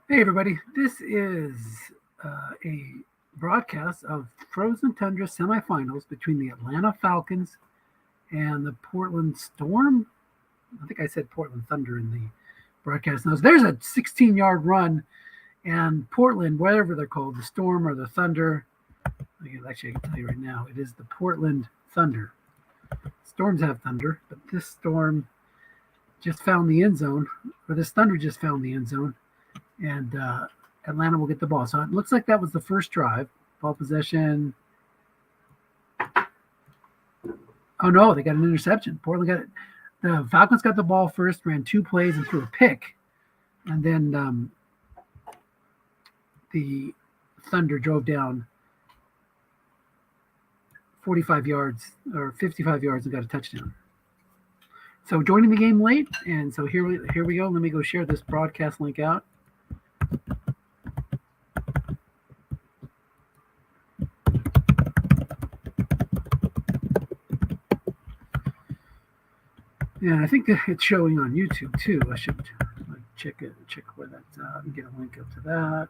Hey, everybody. This is a broadcast of Frozen Tundra semifinals between the Atlanta Falcons and the Portland Storm. I think I said Portland Thunder in the broadcast notes. There's a 16-yard run, and Portland, whatever they're called, the Storm or the Thunder, actually, I can tell you right now, it is the Portland Thunder. Storms have thunder, but this Storm just found the end zone, or this Thunder just found the end zone, and Atlanta will get the ball. So it looks like that was the first drive. Ball possession. Oh no, they got an interception. Portland got it. The Falcons got the ball first, ran two plays and threw a pick, and then the Thunder drove down 45 yards or 55 yards and got a touchdown. So joining the game late, and so here we go. Let me go share this broadcast link out. And I think that it's showing on YouTube too. I should check where that's at and get a link up to that.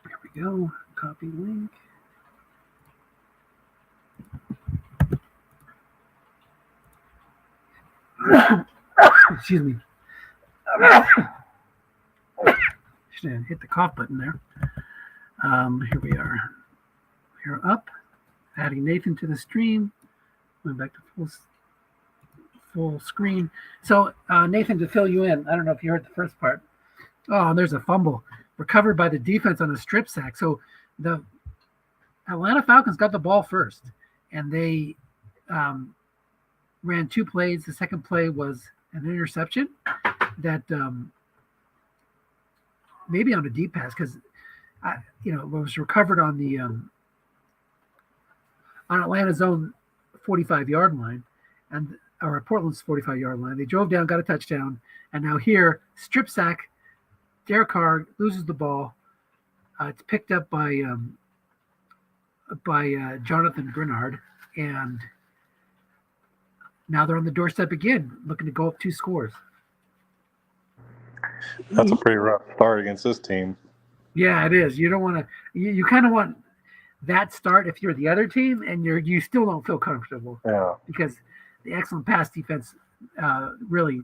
Here we go. Copy link. Excuse me. Should hit the cough button there. Here we are. We're up. Adding Nathan to the stream. Going back to full screen. So Nathan, to fill you in, I don't know if you heard the first part. Oh, there's a fumble recovered by the defense on a strip sack. So the Atlanta Falcons got the ball first, and they ran two plays. The second play was an interception that maybe on a deep pass because it was recovered on the on Atlanta's own 45-yard line, or Portland's 45-yard line. They drove down, got a touchdown, and now here strip sack. Derek Carr loses the ball. It's picked up by Jonathan Grenard, and now they're on the doorstep again, looking to go up 2 scores. That's a pretty rough start against this team. Yeah, it is. You don't want to. You kind of want that start if you're the other team, and you still don't feel comfortable. Yeah. Because the excellent pass defense really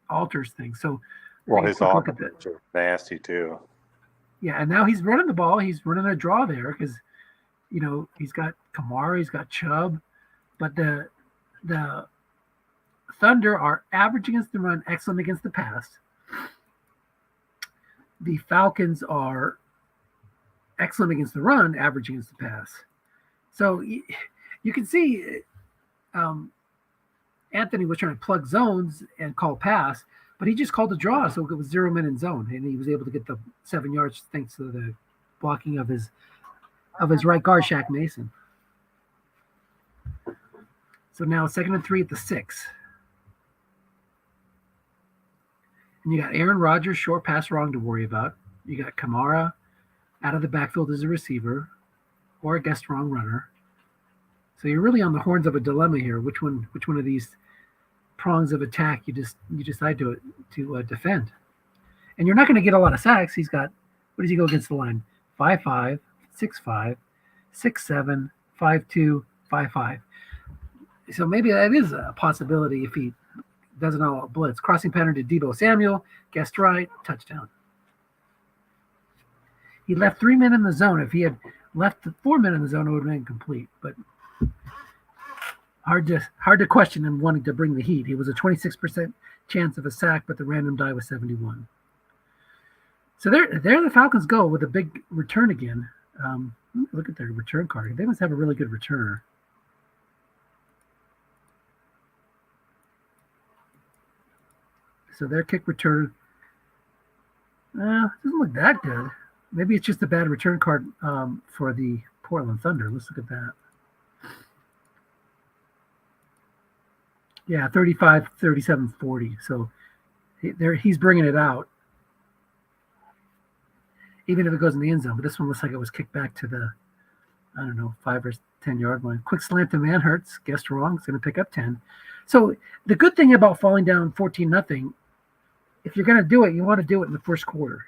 alters things. So, well, his offense is nasty too. Yeah, and now he's running the ball. He's running a draw there because, he's got Kamara, he's got Chubb, but the Thunder are average against the run, excellent against the pass. The Falcons are excellent against the run, average against the pass. So you can see Anthony was trying to plug zones and call pass, but he just called a draw, so it was 0 men in zone, and he was able to get the 7 yards thanks to the blocking of his right guard, Shaq Mason. So now 2nd and 3 at the 6. And you got Aaron Rodgers, short pass wrong to worry about. You got Kamara out of the backfield as a receiver or a guest wrong runner. So you're really on the horns of a dilemma here. Which one of these prongs of attack you decide to defend? And you're not going to get a lot of sacks. He's got, what does he go against the line? 5'5", 6'5", 6'7", 5'2", 5'5". So maybe that is a possibility if he doesn't all blitz. Crossing pattern to Deebo Samuel, guessed right, touchdown. He left 3 men in the zone. If he had left 4 men in the zone, it would have been complete. But hard to question him wanting to bring the heat. He was a 26% chance of a sack, but the random die was 71. So there the Falcons go with a big return again. Look at their return card. They must have a really good returner. So their kick return doesn't look that good. Maybe it's just a bad return card for the Portland Thunder. Let's look at that. Yeah, 35, 37, 40. So he's bringing it out, even if it goes in the end zone. But this one looks like it was kicked back to the, 5 or 10-yard line. Quick slant to man Hurts. Guessed wrong. It's going to pick up 10. So the good thing about falling down 14-0, if you're going to do it, you want to do it in the first quarter.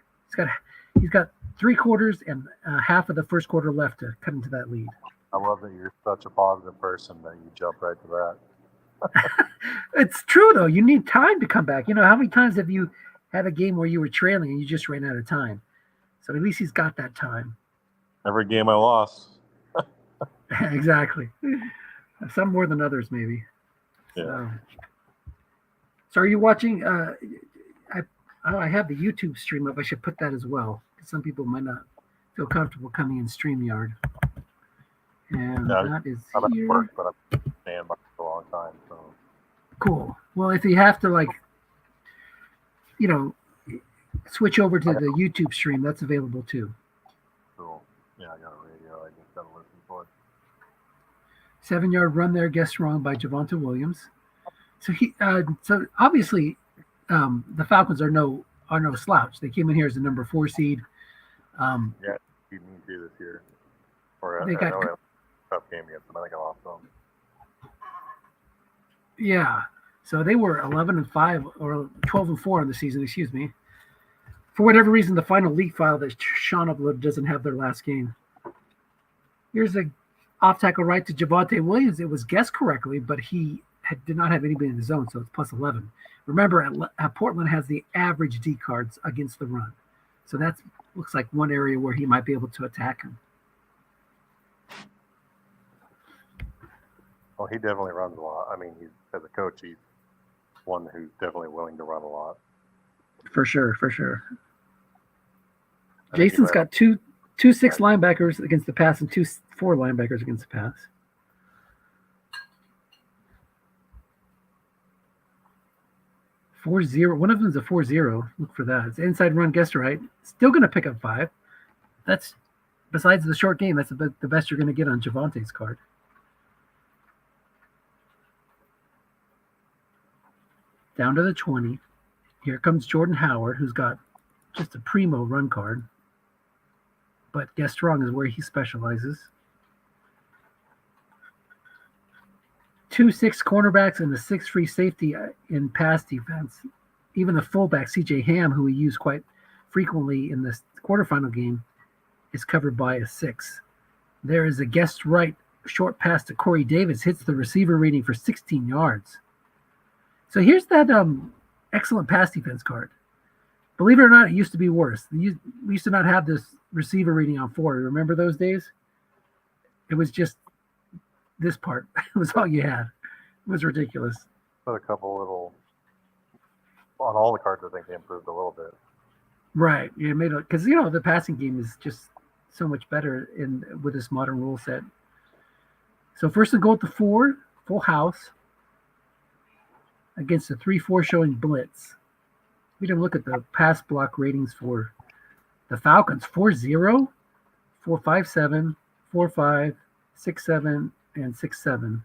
He's got 3 quarters and half of the first quarter left to cut into that lead. I love that you're such a positive person that you jump right to that. It's true, though. You need time to come back. How many times have you had a game where you were trailing and you just ran out of time? So at least he's got that time. Every game I lost. Exactly. Some more than others, maybe. Yeah. So are you watching? I have the YouTube stream up. I should put that as well. Some people might not feel comfortable coming in StreamYard. And that is I'm here. at work, but I've been staying by for a long time. So Cool. Well, if you have to, switch over to the YouTube stream, that's available too. cool. Yeah, I got a radio. I just got to listen for it. 7-yard run there, guessed wrong by Javonte Williams. So obviously, the Falcons are no slouch. They came in here as the number 4 seed. Yeah, you need to this year. Or They I got- know they have a tough game against them. I think I lost them. Yeah. So they were 11-5 or 12-4 on the season. Excuse me. For whatever reason, the final league file that Sean uploaded doesn't have their last game. Here's a off tackle right to Javonte Williams. It was guessed correctly, but he did not have anybody in the zone, so it's plus 11. Remember, Portland has the average D cards against the run, so that looks like one area where he might be able to attack him. Well, he definitely runs a lot. I mean, as a coach, he's one who's definitely willing to run a lot. For sure. I think Jason's he got two 6 linebackers against the pass and 2 4 linebackers against the pass. Four zero. One of them is a 4-0. Look for that. It's an inside run, guessed right. Still going to pick up 5. That's, besides the short game, that's the best you're going to get on Javonte's card. Down to the 20. Here comes Jordan Howard, who's got just a primo run card. But guessed wrong is where he specializes. 2 6 cornerbacks and a 6 free safety in pass defense. Even the fullback, C.J. Ham, who we use quite frequently in this quarterfinal game, is covered by a 6. There is a guessed right short pass to Corey Davis, hits the receiver rating for 16 yards. So here's that excellent pass defense card. Believe it or not, it used to be worse. We used to not have this receiver rating on 4. Remember those days? It was just this part. It was all you had. It was ridiculous. Put a couple little on all the cards. I think they improved a little bit. Right. Yeah, because the passing game is just so much better with this modern rule set. So first and goal at the 4, full house against the 3-4 showing blitz. We didn't look at the pass block ratings for the Falcons. 4-0, 4-5-7, 4-5, 6-7, and 6-7.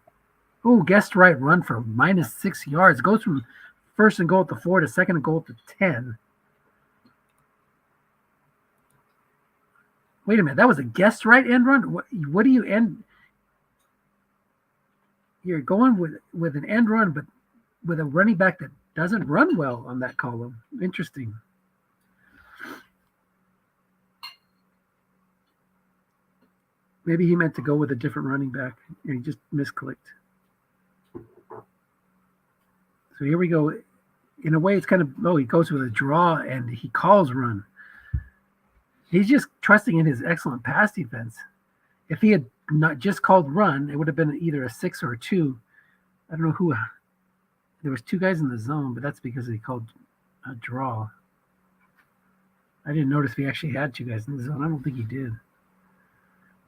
Oh, guessed right run for minus 6 yards. Goes from first and goal at the 4 to second and goal at the 10. Wait a minute. That was a guessed right end run? What do you end? You're going with an end run, but with a running back that doesn't run well on that column. Interesting. Maybe he meant to go with a different running back and he just misclicked. So here we go. In a way, it's kind of, he goes with a draw and he calls run. He's just trusting in his excellent pass defense. If he had not just called run, it would have been either a 6 or a 2. I don't know who. There was 2 guys in the zone, but that's because he called a draw. I didn't notice if he actually had 2 guys in the zone. I don't think he did.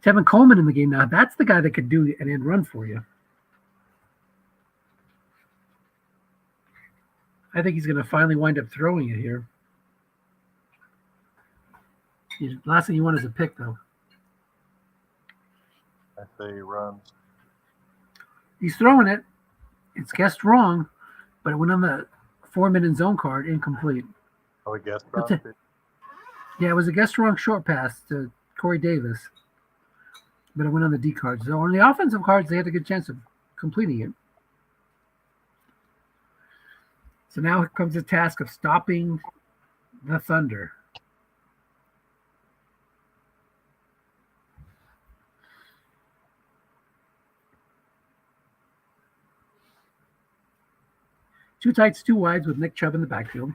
Tevin Coleman in the game now. That's the guy that could do an end run for you. I think he's going to finally wind up throwing it here. Last thing you want is a pick, though. I say he runs. He's throwing it. It's guessed wrong, but it went on the 4-minute zone card, incomplete. Oh, he guessed That's wrong. Yeah, it was a guessed wrong short pass to Corey Davis. but it went on the D cards. So on the offensive cards, they had a good chance of completing it. So now comes the task of stopping the Thunder. Two tights, two wides with Nick Chubb in the backfield.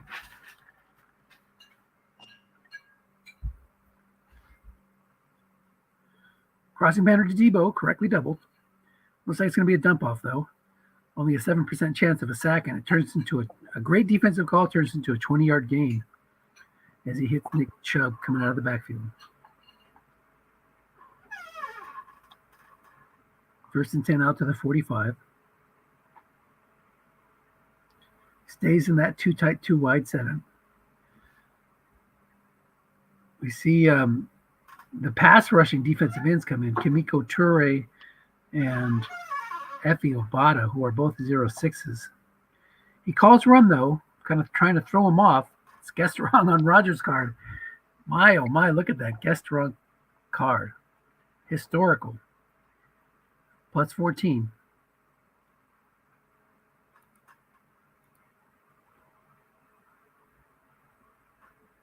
Crossing banner to Debo, correctly doubled. Looks like it's going to be a dump off, though. Only a 7% chance of a sack, and it turns into a great defensive call, turns into a 20-yard gain as he hits Nick Chubb coming out of the backfield. First and 10 out to the 45. Stays in that two tight, two wide setup. We see the pass rushing defensive ends come in. Kimiko Toure and Effie Obata, who are both 0.6s. He calls run, though, kind of trying to throw him off. It's guessed wrong on Rogers' card. My, oh my, look at that guessed wrong card. Historical. Plus 14.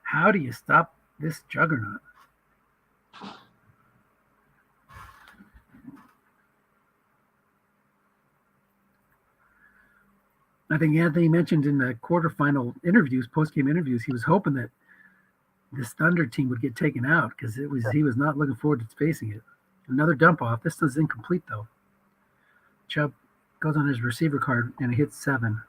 How do you stop this juggernaut? I think Anthony mentioned in the quarterfinal interviews, post-game interviews, he was hoping that this Thunder team would get taken out because he was not looking forward to facing it. Another dump off. This is incomplete, though. Chubb goes on his receiver card and it hits 7.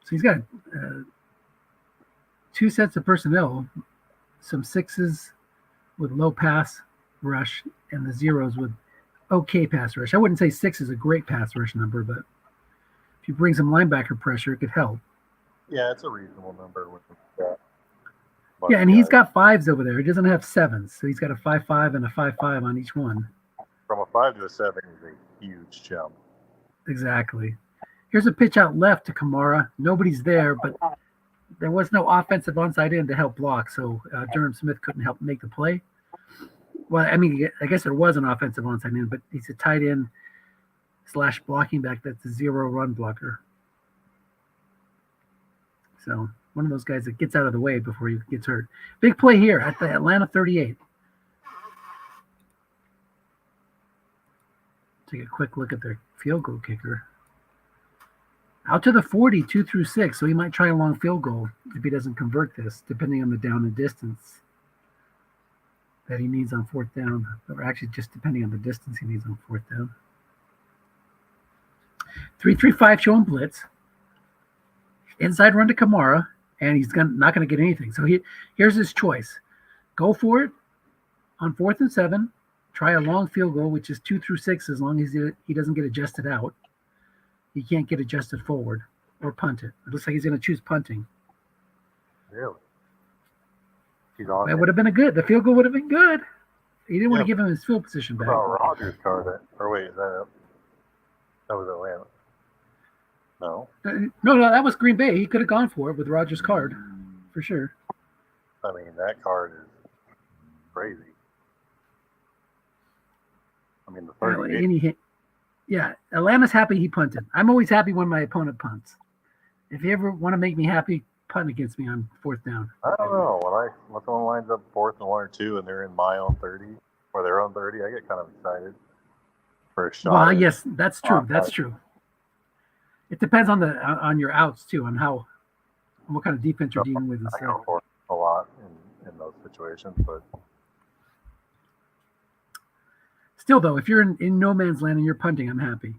So he's got 2 sets of personnel, some 6s with low pass rush and the 0s with okay pass rush. I wouldn't say 6 is a great pass rush number, but if you bring some linebacker pressure, it could help. Yeah, it's a reasonable number with that. Yeah, and he's got 5s over there. He doesn't have 7s, so he's got a 5.5 and a 5.5 on each one. From a 5 to a 7 is a huge jump. Exactly. Here's a pitch out left to Kamara. Nobody's there, but there was no offensive onside end to help block, so Durham Smith couldn't help make the play. Well, I mean, I guess there was an offensive onside end, but he's a tight end / blocking back that's a 0 run blocker. So one of those guys that gets out of the way before he gets hurt. Big play here at the Atlanta 38. Take a quick look at their field goal kicker. Out to the 40, 2 through 6, so he might try a long field goal if he doesn't convert this, depending on the down and distance that he needs on 4th down, or actually just depending on the distance he needs on 4th down. 3-3-5 showing blitz. Inside run to Kamara, and he's not going to get anything. So here's his choice. Go for it on 4th and 7. Try a long field goal, which is 2 through 6, as long as he doesn't get adjusted out. He can't get adjusted forward or punt it. It looks like he's going to choose punting. Really? He's on. That would have been the field goal would have been good. He didn't want to give him his field position back. Oh, Rogers card. Or wait, that was Atlanta. No. No, that was Green Bay. He could have gone for it with Rogers' card, for sure. I mean, that card is crazy. I mean, the 38. Yeah, Atlanta's happy he punted. I'm always happy when my opponent punts. If you ever want to make me happy, punt against me on 4th down. I don't know. When someone lines up 4th and 1 or 2 and they're in my own 30 or their own 30, I get kind of excited for a shot. Well, yes, that's true. That's true. It depends on your outs too, on what kind of defense you're dealing with. I go for it a lot in those situations, but still, though, if you're in no man's land and you're punting, I'm happy.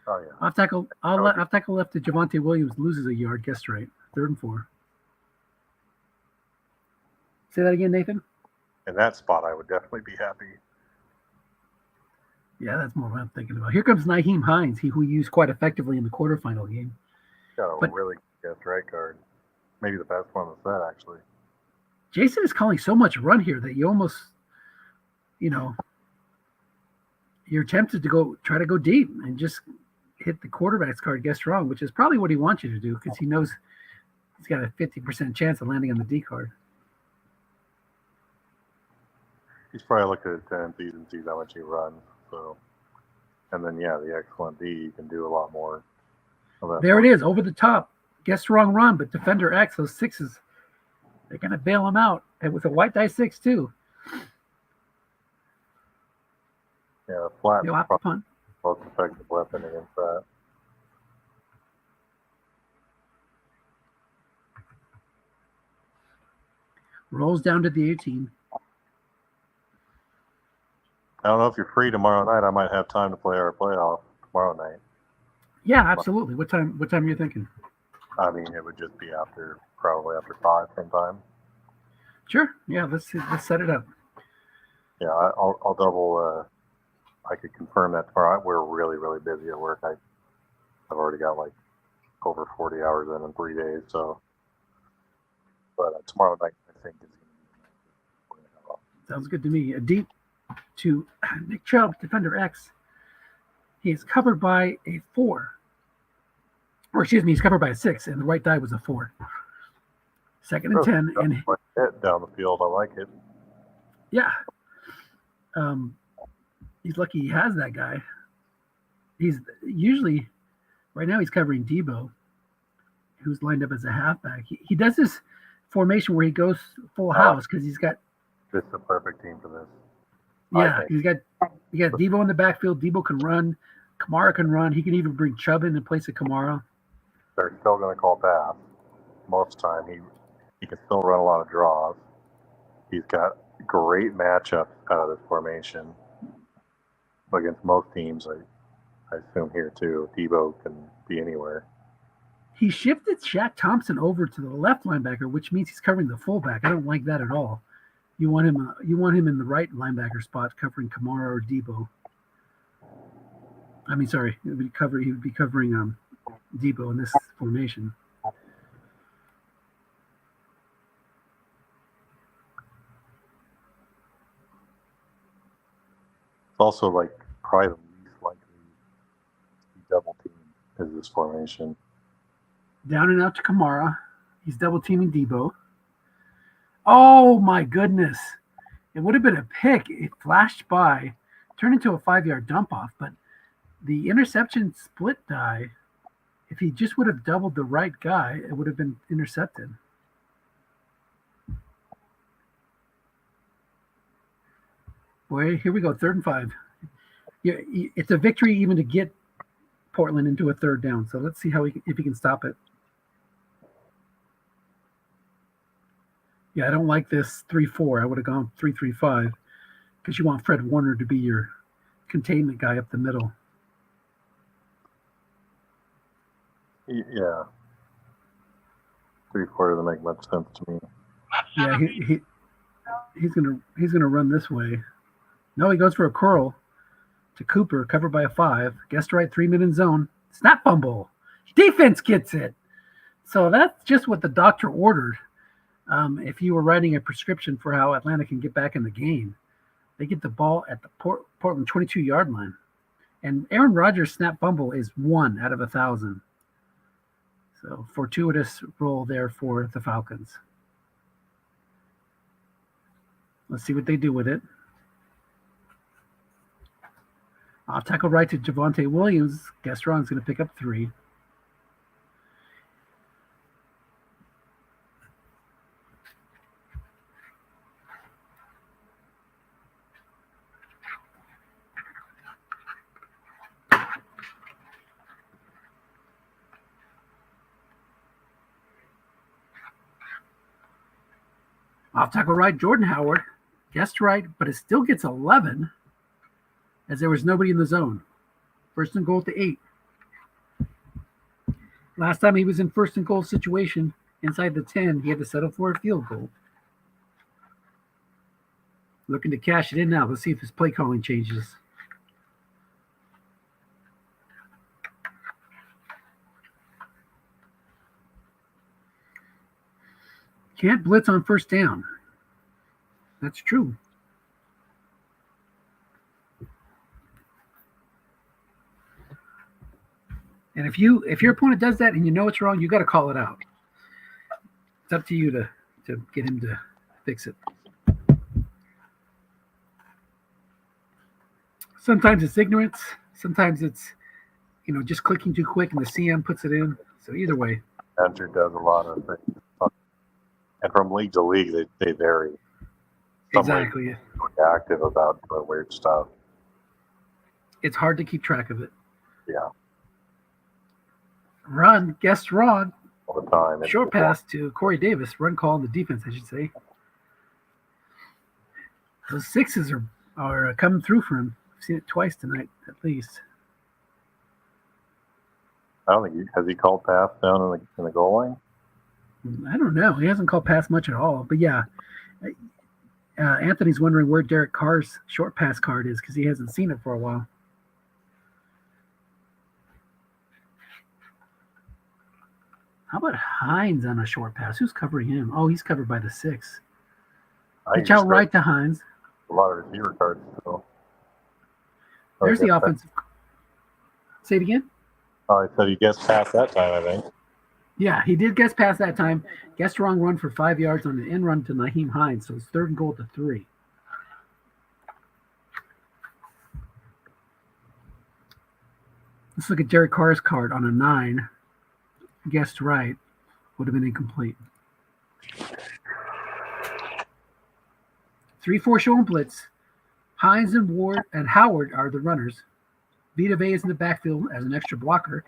oh yeah, Off tackle left to Javonte Williams loses a yard. Guess right. 3rd and 4. Say that again, Nathan. in that spot, I would definitely be happy. Yeah, that's more what I'm thinking about. Here comes Nyheim Hines, who we used quite effectively in the quarterfinal game. Got a really good right guard. Maybe the best one in the set, actually. Jason is calling so much run here that you almost, you're tempted to try to go deep and just hit the quarterback's card, guess wrong, which is probably what he wants you to do because he knows he's got a 50% chance of landing on the D card. He's probably looking at tendencies and sees how much he runs. So, and then the excellent D, you can do a lot more. There it is, over the top. Guess wrong run, but defender X, those sixes, they're gonna bail him out, and with a white die 6 too. Yeah, flat You'll have to punt. Most effective weapon against that. Rolls down to the 18. I don't know if you're free tomorrow night. I might have time to play our playoff tomorrow night. Yeah, absolutely. What time are you thinking? I mean, it would just be probably after 5 sometime. Sure. Yeah, let's set it up. Yeah, I'll double. I could confirm that tomorrow. We're really, really busy at work. I've already got like over 40 hours in 3 days. So, but tomorrow night I think is going to be. Sounds good to me. A deep to Nick Chubb, defender X. He is covered by a 4. Or excuse me, he's covered by a 6, and the right die was a 4. Second and 10, and hit down the field. I like it. Yeah. He's lucky he has that guy. He's usually right now he's covering Debo, who's lined up as a halfback. He does this formation where he goes full house because he's got. This is the perfect team for this. Yeah, you got Debo in the backfield. Debo can run. Kamara can run. He can even bring Chubb in place of Kamara. They're still going to call pass most of the time. He can still run a lot of draws. He's got great matchups out of this formation against most teams. I assume here too. Debo can be anywhere. He shifted Shaq Thompson over to the left linebacker, which means he's covering the fullback. I don't like that at all. You want him in the right linebacker spot, covering Kamara or Debo. I mean, sorry, he would be covering Debo in this formation. It's also like probably the least likely double team is this formation. Down and out to Kamara. He's double teaming Debo. Oh my goodness. It would have been a pick. It flashed by, turned into a 5-yard dump off, but the interception split die, if he just would have doubled the right guy, it would have been intercepted. Boy, here we go, 3rd and 5. Yeah, it's a victory even to get Portland into a 3rd down. So let's see if he can stop it. Yeah, I don't like this 3-4. I would have gone 3-3-5 because you want Fred Warner to be your containment guy up the middle. Yeah. 3-4 doesn't make much sense to me. Yeah, he's gonna run this way. No, he goes for a curl to Cooper, covered by a 5. Guessed right, 3-minute zone. Snap fumble. Defense gets it. So that's just what the doctor ordered. If you were writing a prescription for how Atlanta can get back in the game, they get the ball at the Portland 22-yard line. And Aaron Rodgers' snap fumble is 1 out of 1,000. So fortuitous roll there for the Falcons. Let's see what they do with it. Off tackle right to Javonte Williams. Guess wrong's going to pick up 3. Off tackle right, Jordan Howard. Guessed right, but it still gets 11 as there was nobody in the zone. 1st and goal to 8. Last time he was in 1st and goal situation inside the 10, he had to settle for a field goal. Looking to cash it in now. Let's see if his play calling changes. Can't blitz on 1st down. That's true. And if your opponent does that and you know it's wrong, you got to call it out. It's up to you to get him to fix it. Sometimes it's ignorance. Sometimes it's, just clicking too quick and the CM puts it in. So either way. Andrew does a lot of things. And from league to league, they vary. Some Exactly. leagues are active about doing weird stuff. It's hard to keep track of it. Yeah. Run, guessed wrong. All the time. Short pass to Corey Davis. Run call on the defense, I should say. Those sixes are coming through for him. I've seen it twice tonight, at least. I don't think has he called pass down in the goal line? I don't know. He hasn't called pass much at all. But yeah, Anthony's wondering where Derek Carr's short pass card is because he hasn't seen it for a while. How about Hines on a short pass? Who's covering him? Oh, he's covered by the 6. Pitch out right to Hines. A lot of receiver cards. So. There's the offensive. Say it again. I said he gets past that time, I think. Yeah, he did guess past that time. Guessed wrong run for 5 yards on an end run to Nyheim Hines. So it's 3rd and goal to 3. Let's look at Derek Carr's card on a 9. Guessed right. Would have been incomplete. 3-4 showing blitz. Hines and Ward and Howard are the runners. Vita Vea is in the backfield as an extra blocker.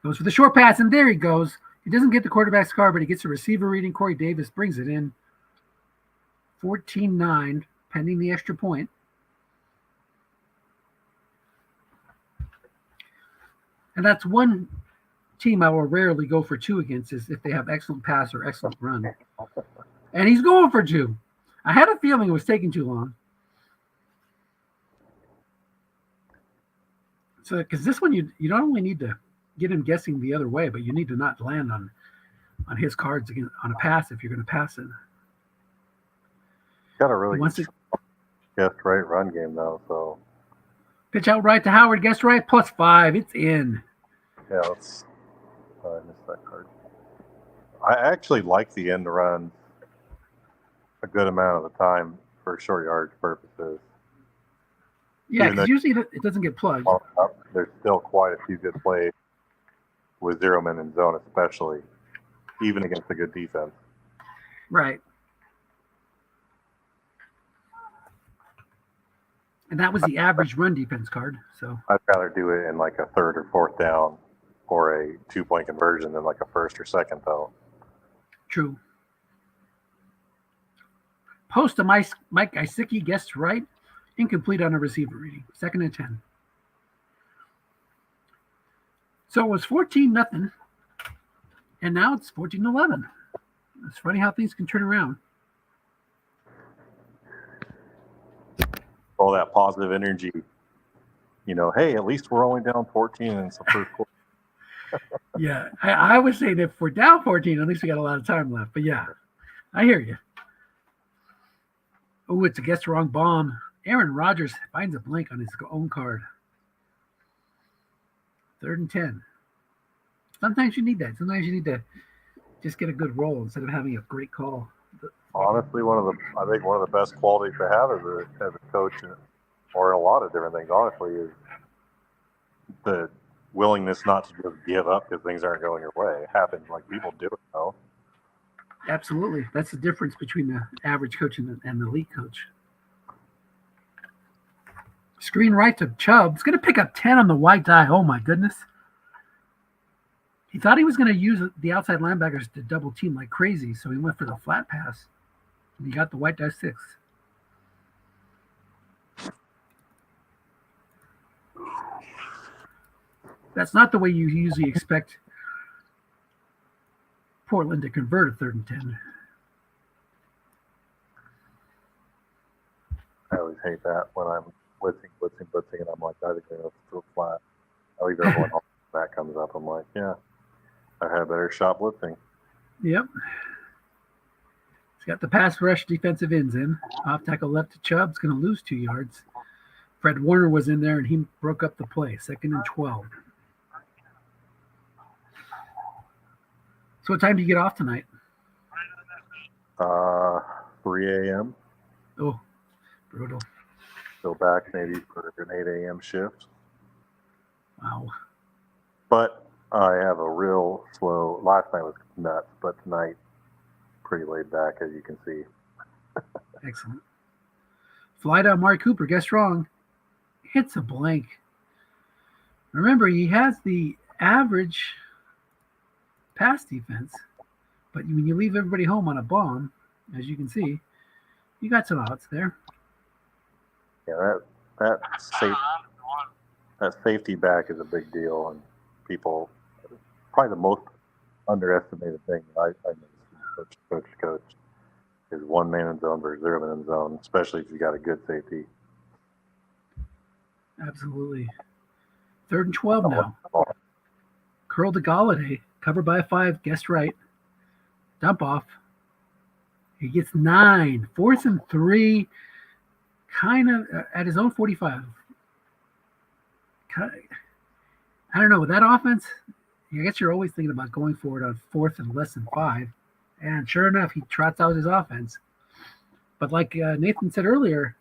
Goes for the short pass, and there he goes. He doesn't get the quarterback's card, but he gets a receiver reading. Corey Davis brings it in. 14-9, pending the extra point. And that's one team I will rarely go for 2 against is if they have excellent pass or excellent run. And he's going for 2. I had a feeling it was taking too long. So, because this one, you don't only need to get him guessing the other way, but you need to not land on his cards again on a pass if you're going to pass it. Got a really guessed right run game though. So pitch out right to Howard, guessed right, +5. It's in. Yeah, I missed that card. I actually like the end run a good amount of the time for short yardage purposes. Yeah, because usually it doesn't get plugged. There's still quite a few good plays with 0 men in zone, especially, even against a good defense. Right. And that was the average run defense card. So I'd rather do it in like a 3rd or 4th down or a 2-point conversion than like a 1st or 2nd, though. True. Post to Mike Isicki, guessed right. Incomplete on a receiver reading. 2nd and 10. So it was 14-0, and now it's 14-11. It's funny how things can turn around. All that positive energy. Hey, at least we're only down 14 in the first quarter. Yeah, I was saying if we're down 14, at least we got a lot of time left. But yeah, I hear you. Oh, it's a guess wrong bomb. Aaron Rodgers finds a blank on his own card. 3rd and 10. Sometimes you need that. Sometimes you need to just get a good roll instead of having a great call. Honestly, I think one of the best qualities to have as a coach, or in a lot of different things, honestly, is the willingness not to just give up because things aren't going your way. It happens, like people do it, though. Absolutely. That's the difference between the average coach and the elite coach. Screen right to Chubb. He's going to pick up 10 on the white die. Oh, my goodness. He thought he was going to use the outside linebackers to double team like crazy, so he went for the flat pass. And he got the white die 6. That's not the way you usually expect Portland to convert a 3rd and 10. I always hate that when I'm blitzing, and I'm like, I think they're going to throw flat. I leave everyone home. That comes up. I'm like, yeah, I had a better shot blitzing. Yep. He's got the pass rush defensive ends in. Off tackle left to Chubb. It's going to lose 2 yards. Fred Warner was in there, and he broke up the play. 2nd and 12. So what time do you get off tonight? 3 a.m. Oh, brutal. Go back maybe for an 8 a.m. shift. Wow. But I have a real slow. Last night was nuts, but tonight pretty laid back, as you can see. Excellent. Fly down Mark Cooper. Guess wrong. Hits a blank. Remember, he has the average pass defense, but when you leave everybody home on a bomb, as you can see, you got some outs there. Yeah, that safe, that safety back is a big deal, and people probably the most underestimated thing that I noticed coach is one man in zone versus zero man in zone, especially if you got a good safety. Absolutely. 3rd and 12 now. Curl to Galladay, covered by a 5, guessed right. Dump off. He gets 9. 4th and 3, kind of at his own 45. I don't know. With that offense, I guess you're always thinking about going for it on 4th and less than 5. And sure enough, he trots out his offense. But like Nathan said earlier,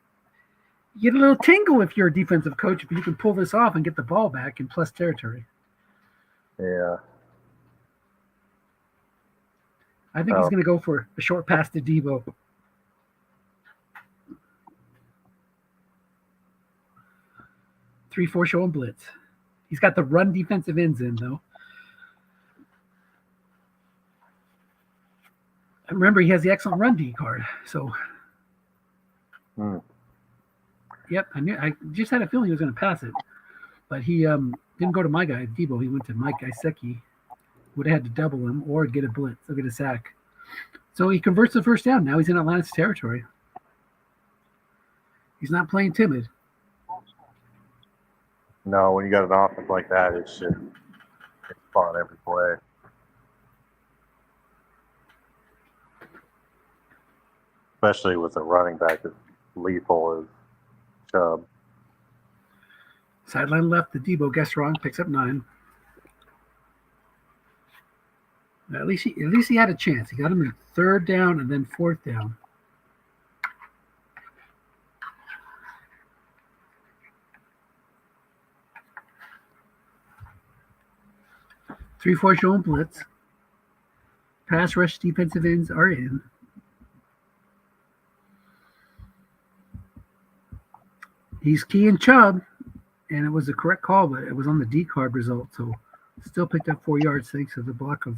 you get a little tingle if you're a defensive coach if you can pull this off and get the ball back in plus territory. Yeah. I think he's going to go for a short pass to Debo. Three, four showing blitz. He's got the run defensive ends in, though. And remember, he has the excellent run D card. So, Yep, I just had a feeling he was going to pass it. But he didn't go to my guy, Debo. He went to Mike Iseki. Would have had to double him or get a blitz or get a sack. So he converts the first down. Now he's in Atlanta's territory. He's not playing timid. No, when you got an offense like that, it's fun every play. Especially with a running back as lethal as Chubb. Sideline left, the Debo guessed wrong, picks up 9. At least he had a chance. He got him in 3rd down and then 4th down. Three, four showing blitz. Pass rush defensive ends are in. He's keying Chubb, and it was a correct call, but it was on the D card result, so still picked up 4 yards thanks to the block of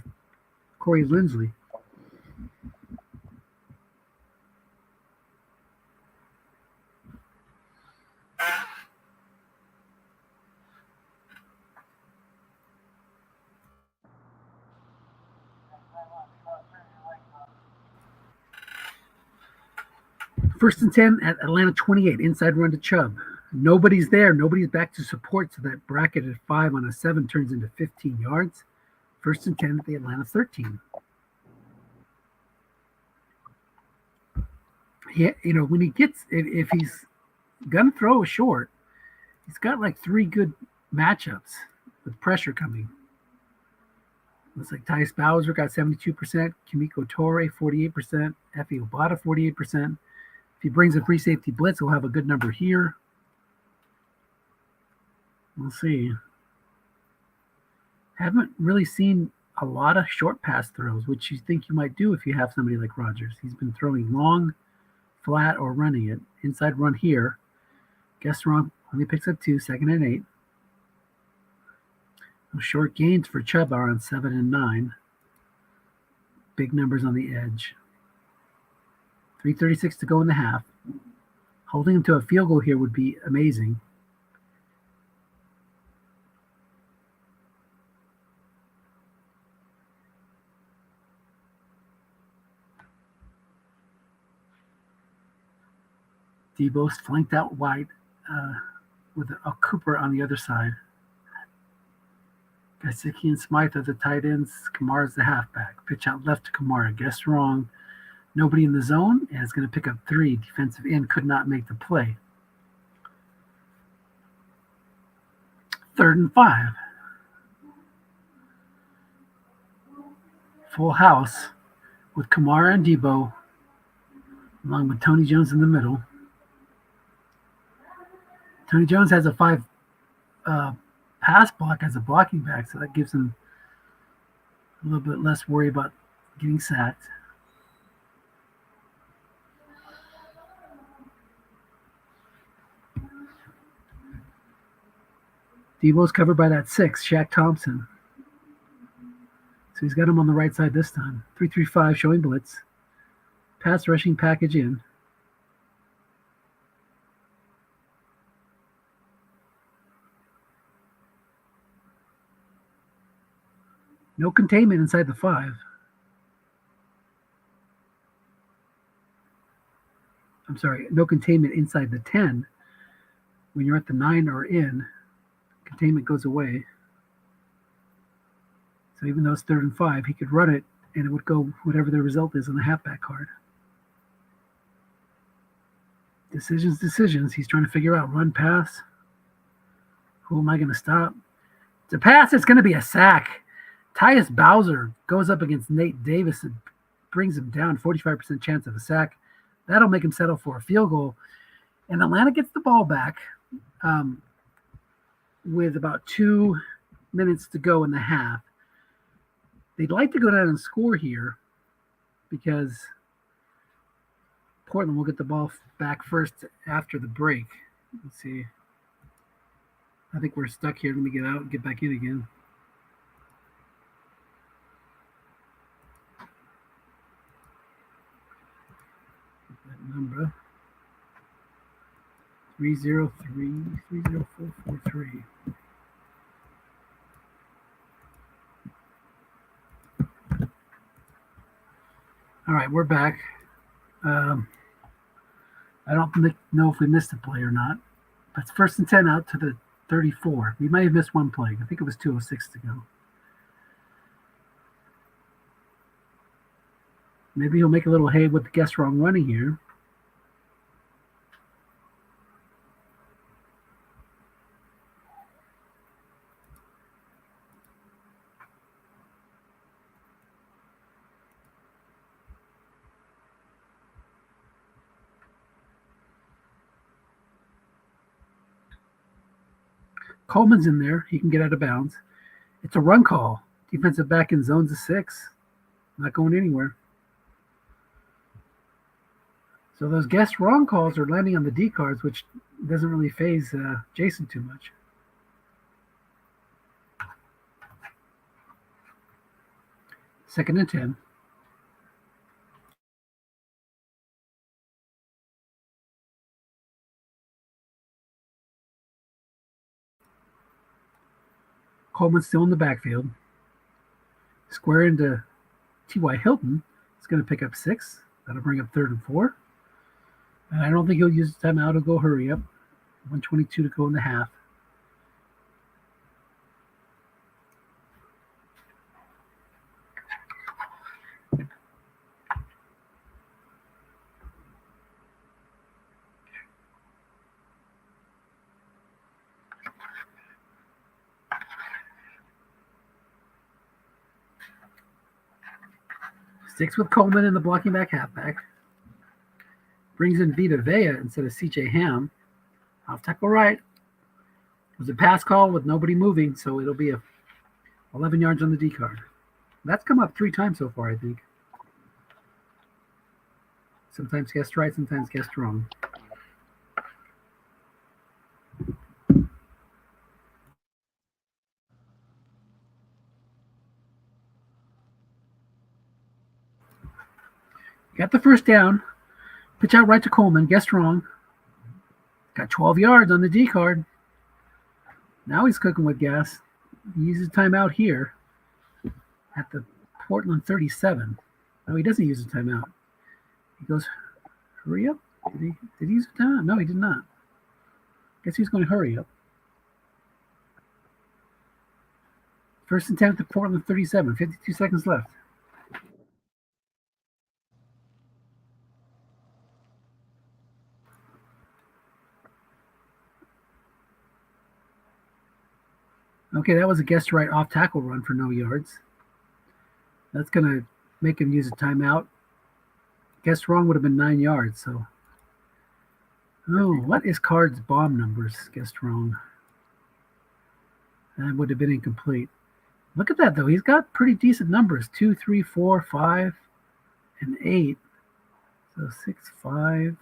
Corey Lindsley. First and 10 at Atlanta 28, inside run to Chubb. Nobody's there. Nobody's back to support, so that bracket at 5 on a 7 turns into 15 yards. First and 10 at the Atlanta 13. Yeah, when he gets, if he's going to throw a short, he's got like 3 good matchups with pressure coming. Looks like Tyus Bowser got 72%, Kimiko Torre 48%, Effie Obata 48%. If he brings a free safety blitz, he'll have a good number here. We'll see. Haven't really seen a lot of short pass throws, which you think you might do if you have somebody like Rodgers. He's been throwing long, flat, or running it. Inside run here. Guess wrong. Only picks up 2, 2nd and 8. Those short gains for Chubb are on 7 and 9. Big numbers on the edge. 3:36 to go in the half. Holding him to a field goal here would be amazing. Debo's flanked out wide with a Cooper on the other side. Gesicki and Smythe are the tight ends. Kamara's the halfback. Pitch out left to Kamara. Guess wrong. Nobody in the zone, and it's going to pick up 3. Defensive end could not make the play. 3rd and 5. Full house with Kamara and Debo, along with Tony Jones in the middle. Tony Jones has a 5 pass block as a blocking back, so that gives him a little bit less worry about getting sacked. Debo's covered by that 6, Shaq Thompson. So he's got him on the right side this time. 3-3-5 showing blitz. Pass rushing package in. No containment inside the 5. I'm sorry, no containment inside the 10. When you're at the 9 or in, containment goes away. So even though it's 3rd and 5, he could run it, and it would go whatever the result is on the halfback card. Decisions. He's trying to figure out run, pass. Who am I going to stop? It's a pass. It's going to be a sack. Tyus Bowser goes up against Nate Davis and brings him down. 45% chance of a sack. That'll make him settle for a field goal. And Atlanta gets the ball back with about 2 minutes to go in the half. They'd like to go down and score here because Portland will get the ball back first after the break. Let's see. I think we're stuck here. Let me get out and get back in again. That number 303-30443. All right, we're back. I don't know if we missed a play or not, but it's 1st and 10 out to the 34. We might have missed one play. I think it was 2:06 to go. Maybe he'll make a little hay with the guess wrong running here. Coleman's in there. He can get out of bounds. It's a run call. Defensive back in zones of 6. Not going anywhere. So those guess wrong calls are landing on the D cards, which doesn't really faze Jason too much. Second and 10. Coleman's still in the backfield. Square into T.Y. Hilton. It's going to pick up 6. That'll bring up 3rd and 4. And I don't think he'll use the timeout to go hurry up. 1:22 to go in the half. Sticks with Coleman in the blocking back halfback. Brings in Vita Vea instead of C.J. Ham. Off tackle right. It was a pass call with nobody moving, so it'll be 11 yards on the D card. That's come up 3 times so far, I think. Sometimes guessed right, sometimes guessed wrong. Got the first down. Pitch out right to Coleman. Guessed wrong. Got 12 yards on the D card. Now he's cooking with gas. He uses timeout here at the Portland 37. No, he doesn't use a timeout. He goes, hurry up. Did he use a timeout? No, he did not. Guess he's going to hurry up. 1st and 10 at the Portland 37. 52 seconds left. Okay, that was a guess right off tackle run for no yards. That's going to make him use a timeout. Guessed wrong would have been 9 yards. So, oh, what is Card's bomb numbers? Guessed wrong. That would have been incomplete. Look at that though. He's got pretty decent numbers: 2, 3, 4, 5, and 8. So 6, 5.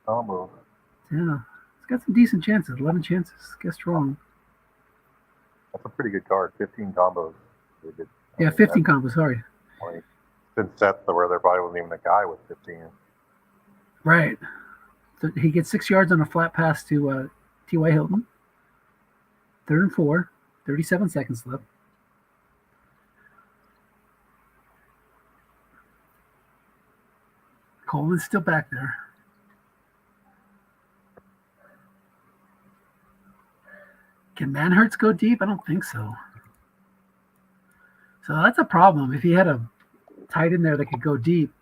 Combo. Yeah, it's got some decent chances. 11 chances. Guessed wrong. That's a pretty good card. 15 combos. Good. Yeah, 15 combos. Sorry. Been sets where there probably wasn't even a guy with 15. Right. So he gets 6 yards on a flat pass to T.Y. Hilton. 3rd and 4. 37 seconds left. Coleman's still back there. Can Manhurts go deep? I don't think so. So that's a problem. If he had a tight end there that could go deep,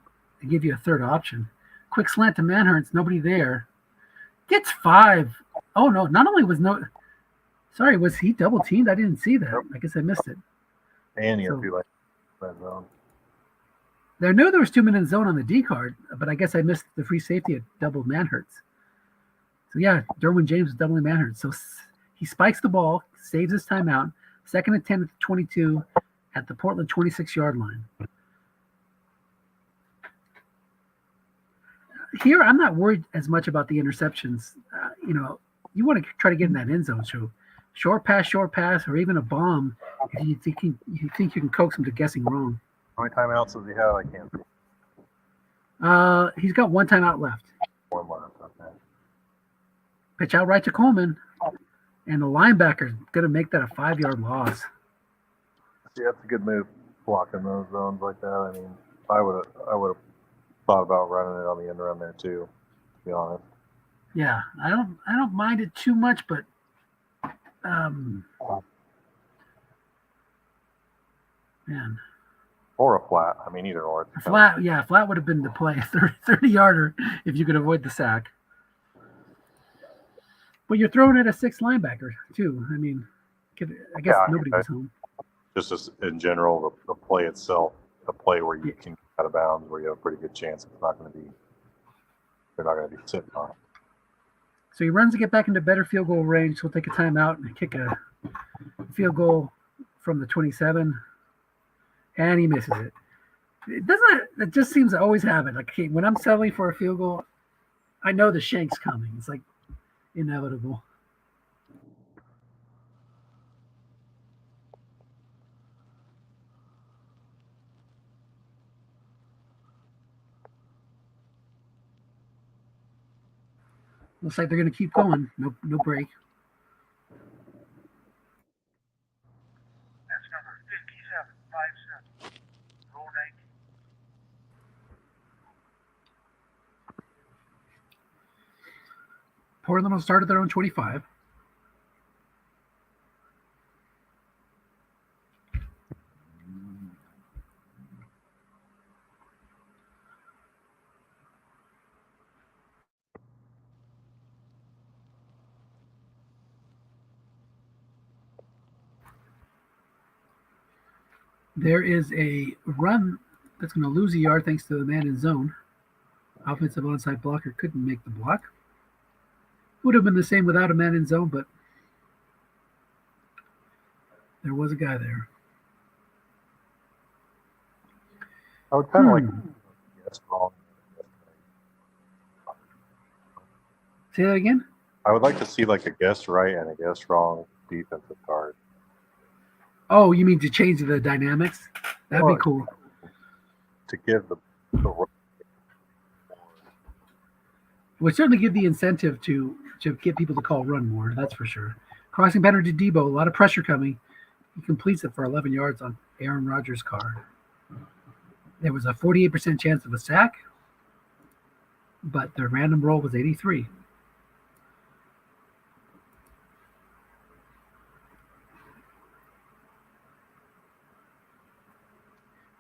they give you a third option. Quick slant to Manhurts, nobody there. Gets 5. Oh no! Not only was sorry, was he double teamed? I didn't see that. Nope. I guess I missed it. And you have to like red zone. I knew there was 2 minute zone on the D card, but I guess I missed the free safety at double Manhurts. So yeah, Derwin James is doubling Manhurts. So he spikes the ball, saves his timeout. 2nd and 10 at the 22 at the Portland 26-yard line. Here, I'm not worried as much about the interceptions. You want to try to get in that end zone. So short pass, or even a bomb if you think you can coax him to guessing wrong. How many timeouts does he have? I can't see. He's got 1 timeout left. 1 left. Okay. Pitch out right to Coleman. And the linebacker's going to make that a 5-yard loss. See, that's a good move, blocking those zones like that. I mean, I would have thought about running it on the end around there too, to be honest. Yeah, I don't mind it too much, but man. Or a flat. I mean, either or. A flat would have been the play. 30-yarder if you could avoid the sack. But you're throwing at a 6 linebacker too. I mean, I guess nobody was home. Just as in general, the play itself, the play where you can get out of bounds, where you have a pretty good chance they're not going to be sitting on it. So he runs to get back into better field goal range. He'll take a timeout and kick a field goal from the 27, and he misses it. It just seems to always happen. Like when I'm settling for a field goal, I know the shank's coming. It's like inevitable. Looks like they're going to keep going. No break. That's number 5757. Roll 19. Portland will start at their own 25. There is a run that's going to lose a yard thanks to the man in zone. Offensive onside blocker couldn't make the block. Would have been the same without a man in zone, but there was a guy there. I would kind of like guess wrong. Say that again? I would like to see like a guess right and a guess wrong defensive card. Oh, you mean to change the dynamics? That'd be cool. To give the would certainly give the incentive to get people to call run more, that's for sure. Crossing better to Debo, a lot of pressure coming. He completes it for 11 yards on Aaron Rodgers' card. There was a 48% chance of a sack, but the random roll was 83.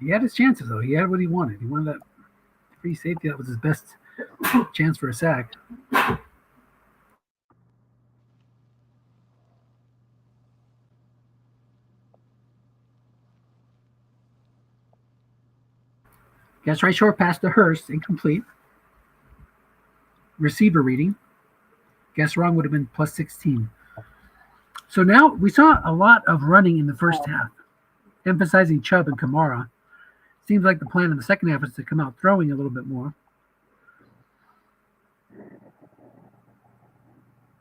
He had his chances, though. He had what he wanted. He wanted that free safety. That was his best chance for a sack. Guess right short pass to Hurst, incomplete. Receiver reading. Guess wrong would have been plus 16. So now we saw a lot of running in the first half, emphasizing Chubb and Kamara. Seems like the plan in the second half is to come out throwing a little bit more.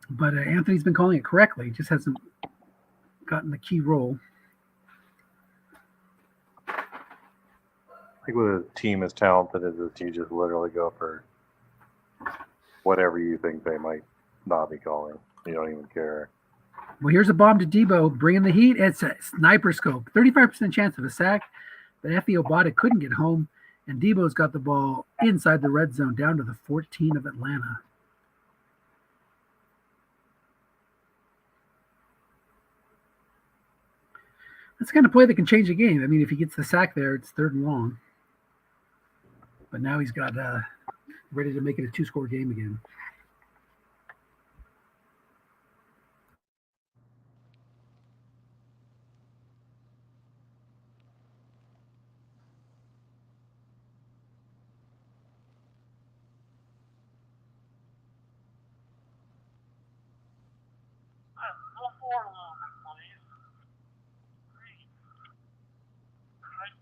But Anthony's been calling it correctly. Just hasn't gotten the key role. I think with a team as talented as this, you just literally go for whatever you think they might not be calling. You don't even care. Well, here's a bomb to Debo, bringing the heat. It's a sniper scope. 35% chance of a sack. But Effie Obata couldn't get home, and Debo's got the ball inside the red zone down to the 14 of Atlanta. That's the kind of play that can change the game. I mean, if he gets the sack there, it's 3rd and long. But now he's got ready to make it a 2-score game again. No more a little bit, please. Green. Right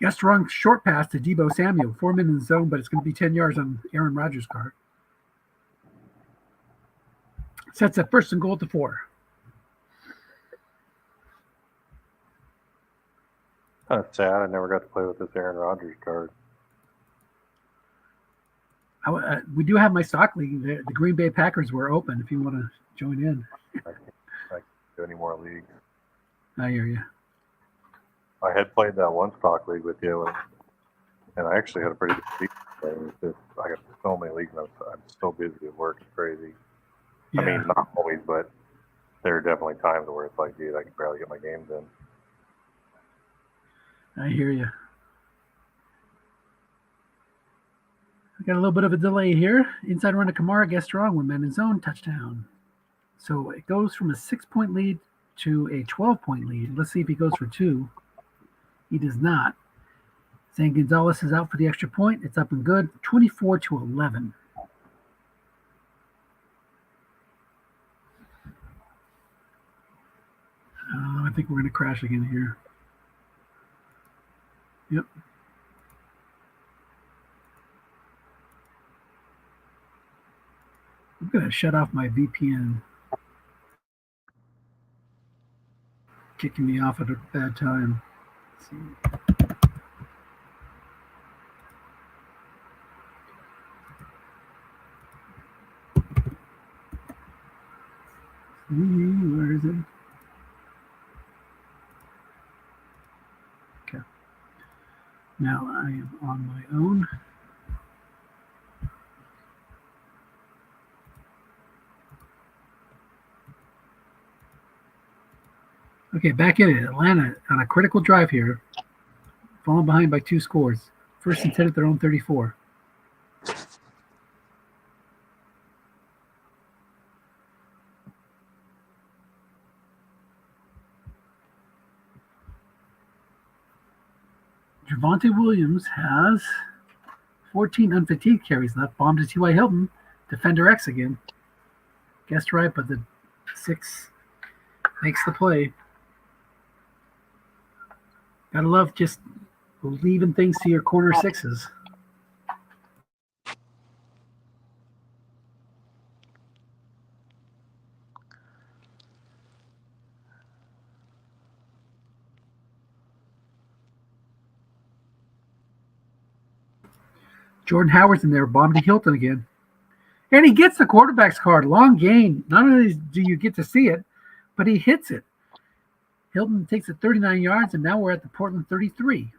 there. Guess wrong short pass to Debo Samuel. 4 men in the zone, but it's going to be 10 yards on Aaron Rodgers' card. Sets up 1st and goal at the 4. Kind of sad. I never got to play with this Aaron Rodgers card. We do have my stock league. The Green Bay Packers were open if you want to join in. I can't do any more leagues. I hear you. I had played that one stock league with you, and I actually had a pretty good league. I got so many leagues, and I'm so busy at work. It's crazy. Yeah. I mean, not always, but there are definitely times where it's like, dude, I can barely get my games in. I hear you. I got a little bit of a delay here. Inside run to Kamara, guess wrong, 1 man in zone, touchdown. So it goes from a 6-point lead to a 12-point lead. Let's see if he goes for 2. He does not. Zane Gonzalez is out for the extra point. It's up and good, 24-11. I think we're going to crash again here. Yep. I'm going to shut off my VPN. Kicking me off at a bad time. Let's see. Where is it? Okay. Now I am on my own. Okay, back in it. Atlanta on a critical drive here. Falling behind by 2 scores. 1st and 10 at their own 34. Javonte Williams has 14 unfatigued carries left. Bomb to T.Y. Hilton. Defender X again. Guessed right, but the 6 makes the play. Gotta love just leaving things to your corner 6s. Jordan Howard's in there, bomb to Hilton again. And he gets the quarterback's card. Long gain. Not only do you get to see it, but he hits it. Hilton takes it 39 yards, and now we're at the Portland 33.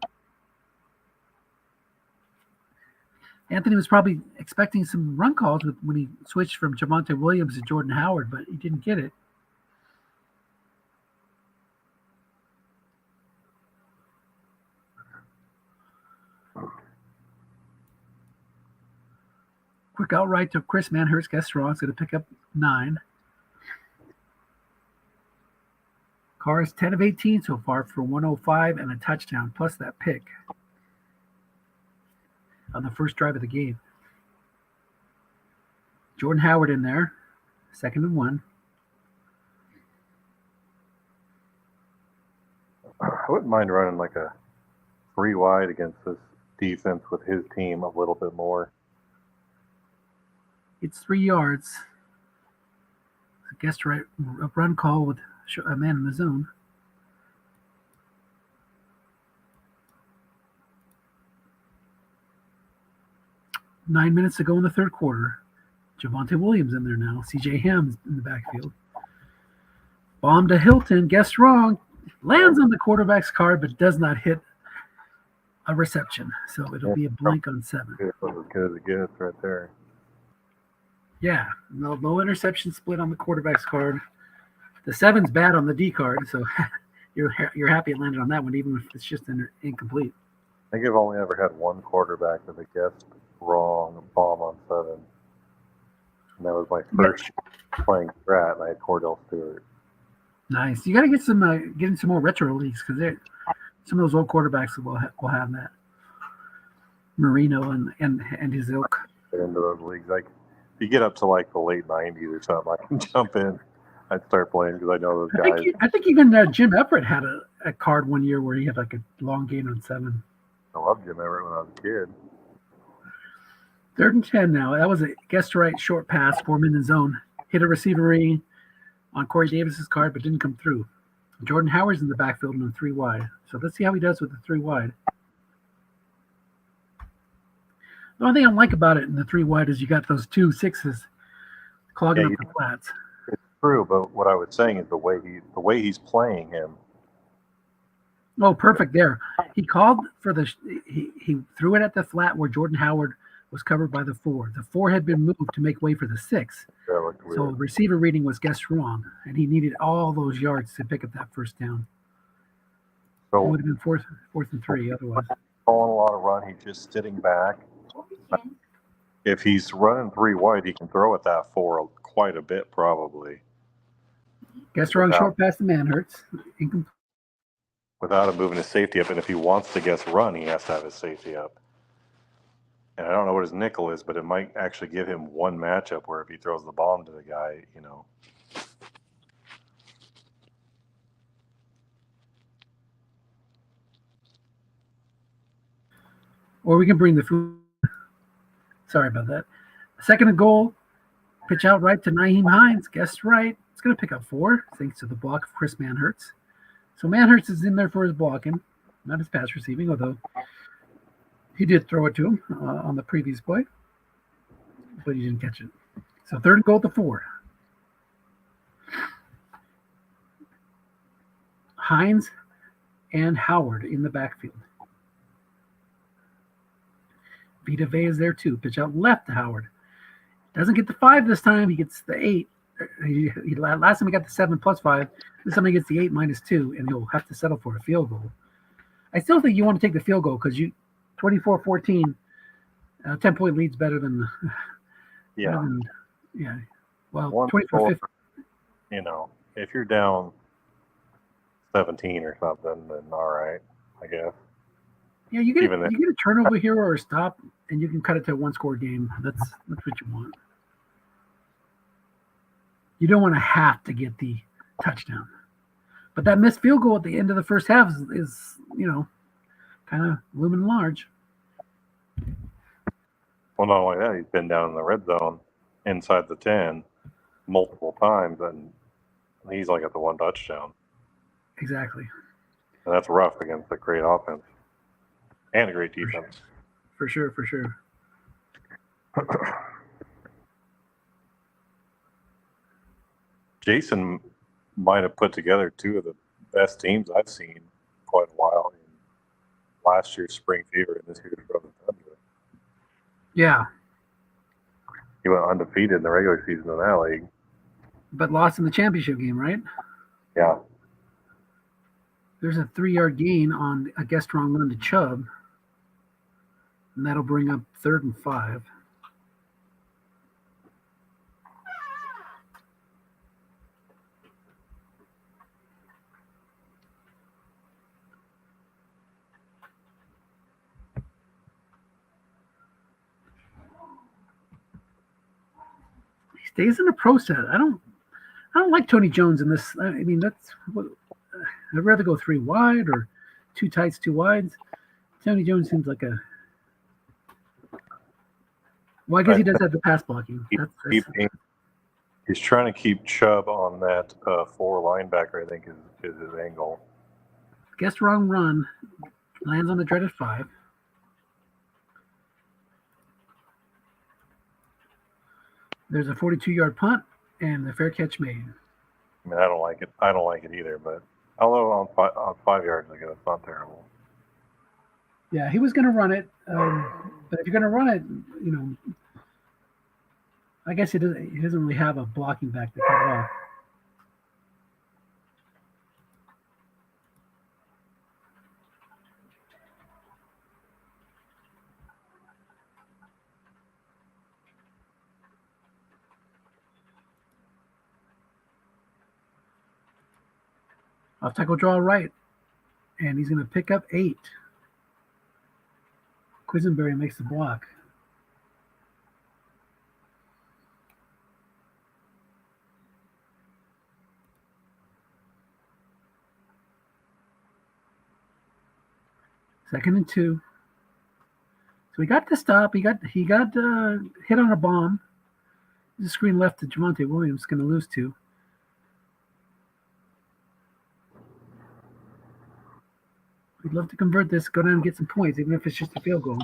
Anthony was probably expecting some run calls when he switched from Javonte Williams to Jordan Howard, but he didn't get it. Quick outright to Chris Manhurst. Guess wrong. It's going to pick up 9. Carr is 10 of 18 so far for 105 and a touchdown, plus that pick on the first drive of the game. Jordan Howard in there, 2nd and 1. I wouldn't mind running like a 3 wide against this defense with his team a little bit more. It's 3 yards. I guess right, a run call with a man in the zone. Nine minutes to go in the third quarter. Javonte Williams in there now. C.J. Ham's in the backfield. Bomb to Hilton. Guess wrong. Lands on the quarterback's card, but does not hit a reception. So it'll be a blank on 7. It was as good as it gets right there. Yeah, no interception split on the quarterback's card. The 7's bad on the D card, so you're happy it landed on that one, even if it's just incomplete. I think I've only ever had one quarterback with a guessed wrong bomb on 7. And that was my first playing strat, and I had Cordell Stewart. Nice. You got to get in some more retro leagues because some of those old quarterbacks will have that. Marino and his ilk. Get into those leagues. Like, if you get up to like the late 90s or something, I can jump in. I'd start playing because I know those guys. I think even Jim Everett had a card one year where he had like a long gain on 7. I loved Jim Everett when I was a kid. 3rd and 10 now. That was a guess right short pass, 4 in the zone. Hit a receiver ring on Corey Davis's card, but didn't come through. Jordan Howard's in the backfield in the 3 wide. So let's see how he does with the 3 wide. The only thing I like about it in the 3 wide is you got those 2 6s clogging up the flats. It's true, but what I was saying is the way he's playing him. Oh, perfect there. He called for he threw it at the flat where Jordan Howard was covered by the 4. The 4 had been moved to make way for the 6. So receiver reading was guessed wrong, and he needed all those yards to pick up that first down. So it would have been fourth and 3 otherwise. Calling a lot of run, he's just sitting back. If he's running 3 wide, he can throw at that 4 quite a bit, probably. Guess wrong, short pass to Manhurts. Without him moving his safety up, and if he wants to guess run, he has to have his safety up. And I don't know what his nickel is, but it might actually give him one matchup where if he throws the bomb to the guy, Or we can bring the food. Sorry about that. 2nd and goal. Pitch out right to Nyheim Hines. Guessed right. It's going to pick up 4 thanks to the block of Chris Manhurts. So Manhurts is in there for his blocking, not his pass receiving, although he did throw it to him on the previous play, but he didn't catch it. So 3rd and goal to 4. Hines and Howard in the backfield. Vita Vea is there too. Pitch out left to Howard. Doesn't get the 5 this time. He gets the 8. Last time he got the 7 plus 5. This time he gets the 8 minus 2, and he'll have to settle for a field goal. I still think you want to take the field goal because 24-14, 10-point lead's better than. Yeah. Well, 24-15. If you're down 17 or something, then all right, I guess. Yeah, you get a turnover here or a stop, and you can cut it to a 1-score game. That's what you want. You don't want to have to get the touchdown. But that missed field goal at the end of the first half is kind of looming large. Well, not only that, he's been down in the red zone inside the 10 multiple times, and he's only got the 1 touchdown. Exactly. And that's rough against a great offense and a great defense. For sure. Jason might have put together 2 of the best teams I've seen in quite a while in last year's Spring Fever and this year's Frozen Tundra. Yeah. He went undefeated in the regular season in that league. But lost in the championship game, right? Yeah. There's a 3-yard gain on a guess wrong run to Chubb. And that'll bring up 3rd and 5. Stays in a pro set. I don't like Tony Jones in this. I mean, that's what I'd rather go 3 wide or 2 tights, 2 wides. Tony Jones seems like a. Well, I guess he does have the pass blocking. He's trying to keep Chubb on that 4 linebacker. I think is his angle. Guess wrong run. Lands on the dreaded 5. There's a 42-yard punt and the fair catch made. I mean, I don't like it. I don't like it either. But although on 5 yards ago, it's not terrible. Yeah, he was going to run it, but if you're going to run it, I guess he doesn't really have a blocking back to cut off. Off tackle draw right, and he's going to pick up 8. Quisenberry makes the block. Second and 2. So he got the stop. He got hit on a bomb. The screen left to Javonte Williams, going to lose 2. We'd love to convert this, go down and get some points, even if it's just a field goal.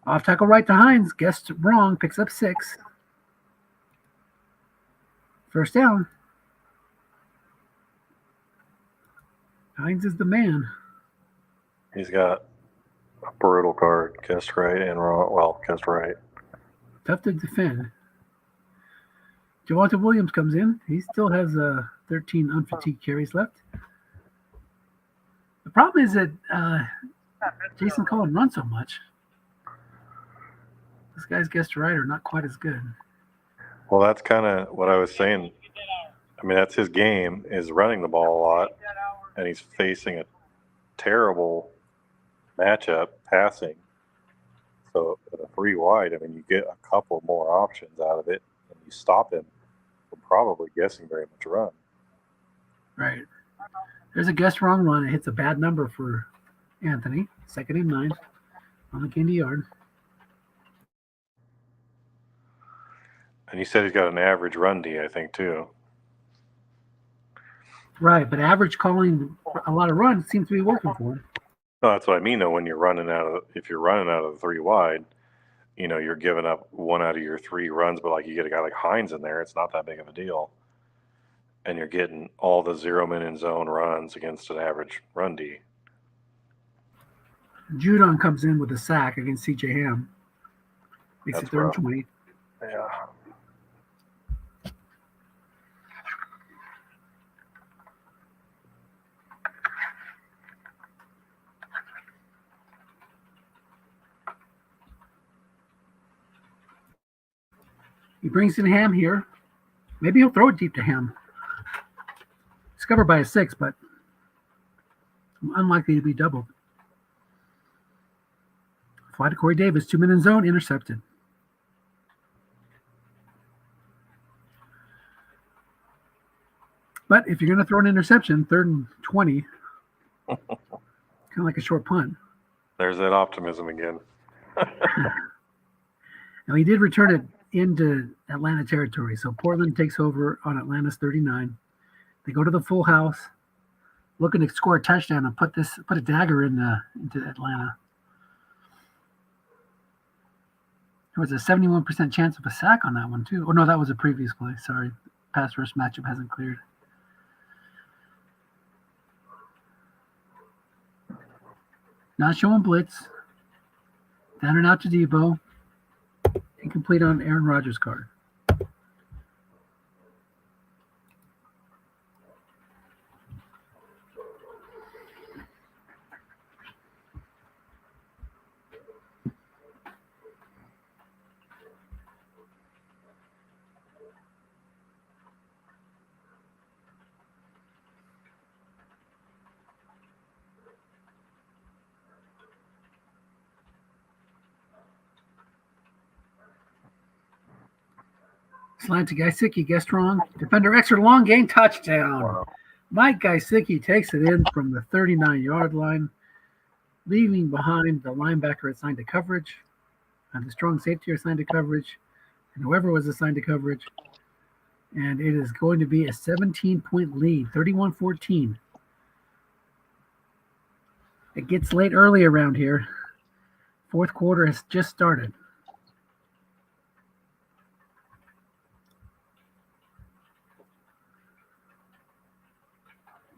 Off tackle right to Hines, guessed wrong, picks up 6. First down. Hines is the man. He's got a brutal guard, guessed right and wrong. Well, guessed right. Tough to defend. Javonte Williams comes in. He still has 13 unfatigued carries left. The problem is that Jason Cullen runs so much. This guy's guessed right are not quite as good. Well, that's kind of what I was saying. I mean, that's his game, is running the ball a lot, and he's facing a terrible matchup passing. So at a 3 wide, I mean, you get a couple more options out of it, and you stop him from probably guessing very much run. Right. There's a guess wrong run. It hits a bad number for Anthony. 2nd and 9 on the Candy yard. And you said he's got an average run D, I think, too. Right, but average calling a lot of runs seems to be working for him. No, that's what I mean, though. When you're running if you're running out of the 3 wide, you're giving up 1 out of your 3 runs, but like you get a guy like Hines in there, it's not that big of a deal. And you're getting all the 0 in zone runs against an average run D. Judon comes in with a sack against CJ Ham. Makes it 3rd and 20. Yeah. He brings in Ham here. Maybe he'll throw it deep to Ham. He's covered by a 6, but unlikely to be doubled. Fly to Corey Davis, 2 men in zone, intercepted. But if you're going to throw an interception, 3rd and 20, kind of like a short punt. There's that optimism again. Now he did return it into Atlanta territory. So Portland takes over on Atlanta's 39. They go to the full house, looking to score a touchdown and put a dagger into Atlanta. There was a 71% chance of a sack on that one too. Oh no, that was a previous play. Sorry, pass rush matchup hasn't cleared. Not showing blitz. Down and out to Debo. Incomplete on Aaron Rodgers' card. Slant to Gaisicki, guessed wrong. Defender extra long gain touchdown. Wow. Mike Gaisicki takes it in from the 39-yard line, leaving behind the linebacker assigned to coverage, and the strong safety assigned to coverage, and whoever was assigned to coverage. And it is going to be a 17-point lead, 31-14. It gets late early around here. Fourth quarter has just started.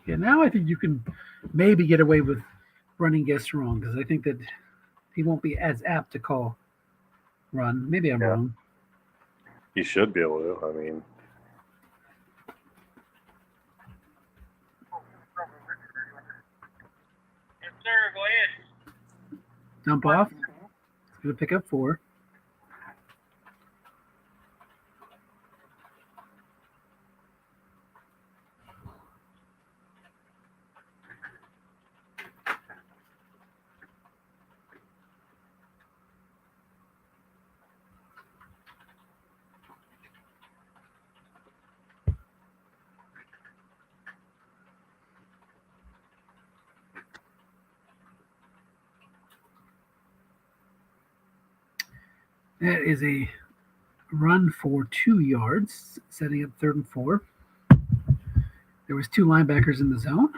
Yeah, now I think you can maybe get away with running guess wrong because I think that he won't be as apt to call run. Maybe I'm wrong. You should be able to. I mean, Yes, sir. Go ahead. Dump off. It's going to pick up 4. That is a run for 2 yards, setting up 3rd and 4. There was 2 linebackers in the zone.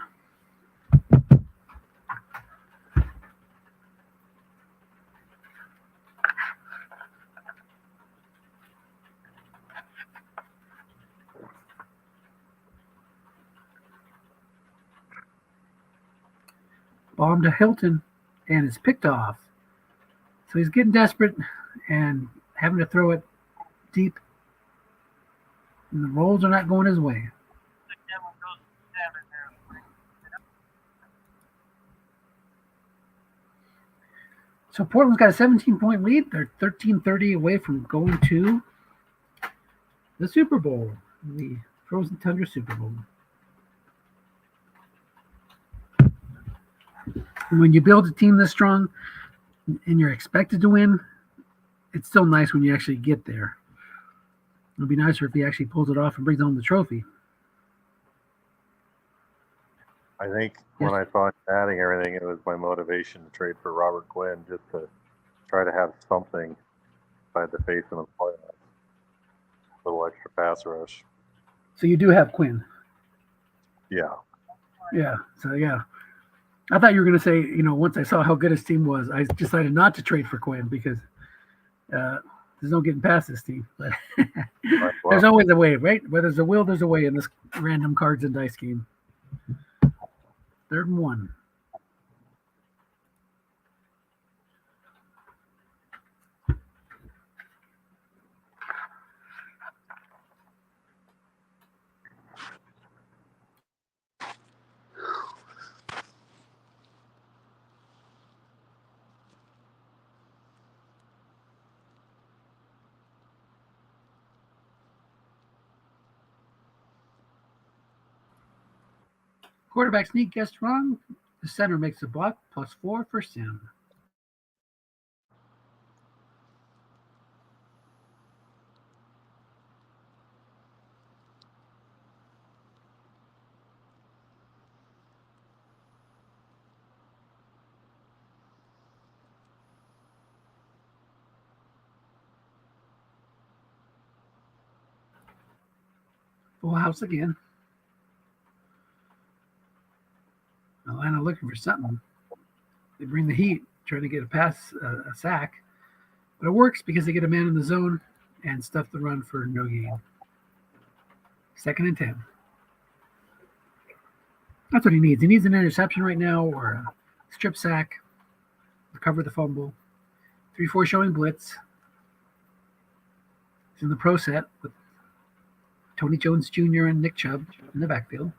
Bomb to Hilton, and it's picked off. So he's getting desperate and having to throw it deep. And the rolls are not going his way. So Portland's got a 17-point lead. They're 13-30 away from going to the Super Bowl, the Frozen Tundra Super Bowl. And when you build a team this strong and you're expected to win, it's still nice when you actually get there. It'll be nicer if he actually pulls it off and brings home the trophy. I think when I thought adding everything, it was my motivation to trade for Robert Quinn just to try to have something beside the face in the playoffs. A little extra pass rush. So you do have Quinn. Yeah. Yeah. So, yeah. I thought you were going to say, once I saw how good his team was, I decided not to trade for Quinn because there's no getting past this team. But there's always a way, right? Where there's a will, there's a way in this random cards and dice game. 3rd and 1. Quarterback sneak guessed wrong. The center makes a block, +4 for Sim. Full house again. Atlanta looking for something. They bring the heat, trying to get a sack. But it works because they get a man in the zone and stuff the run for no gain. 2nd and 10. That's what he needs. He needs an interception right now or a strip sack, recover the fumble. 3-4 showing blitz. He's in the pro set with Tony Jones Jr. and Nick Chubb in the backfield.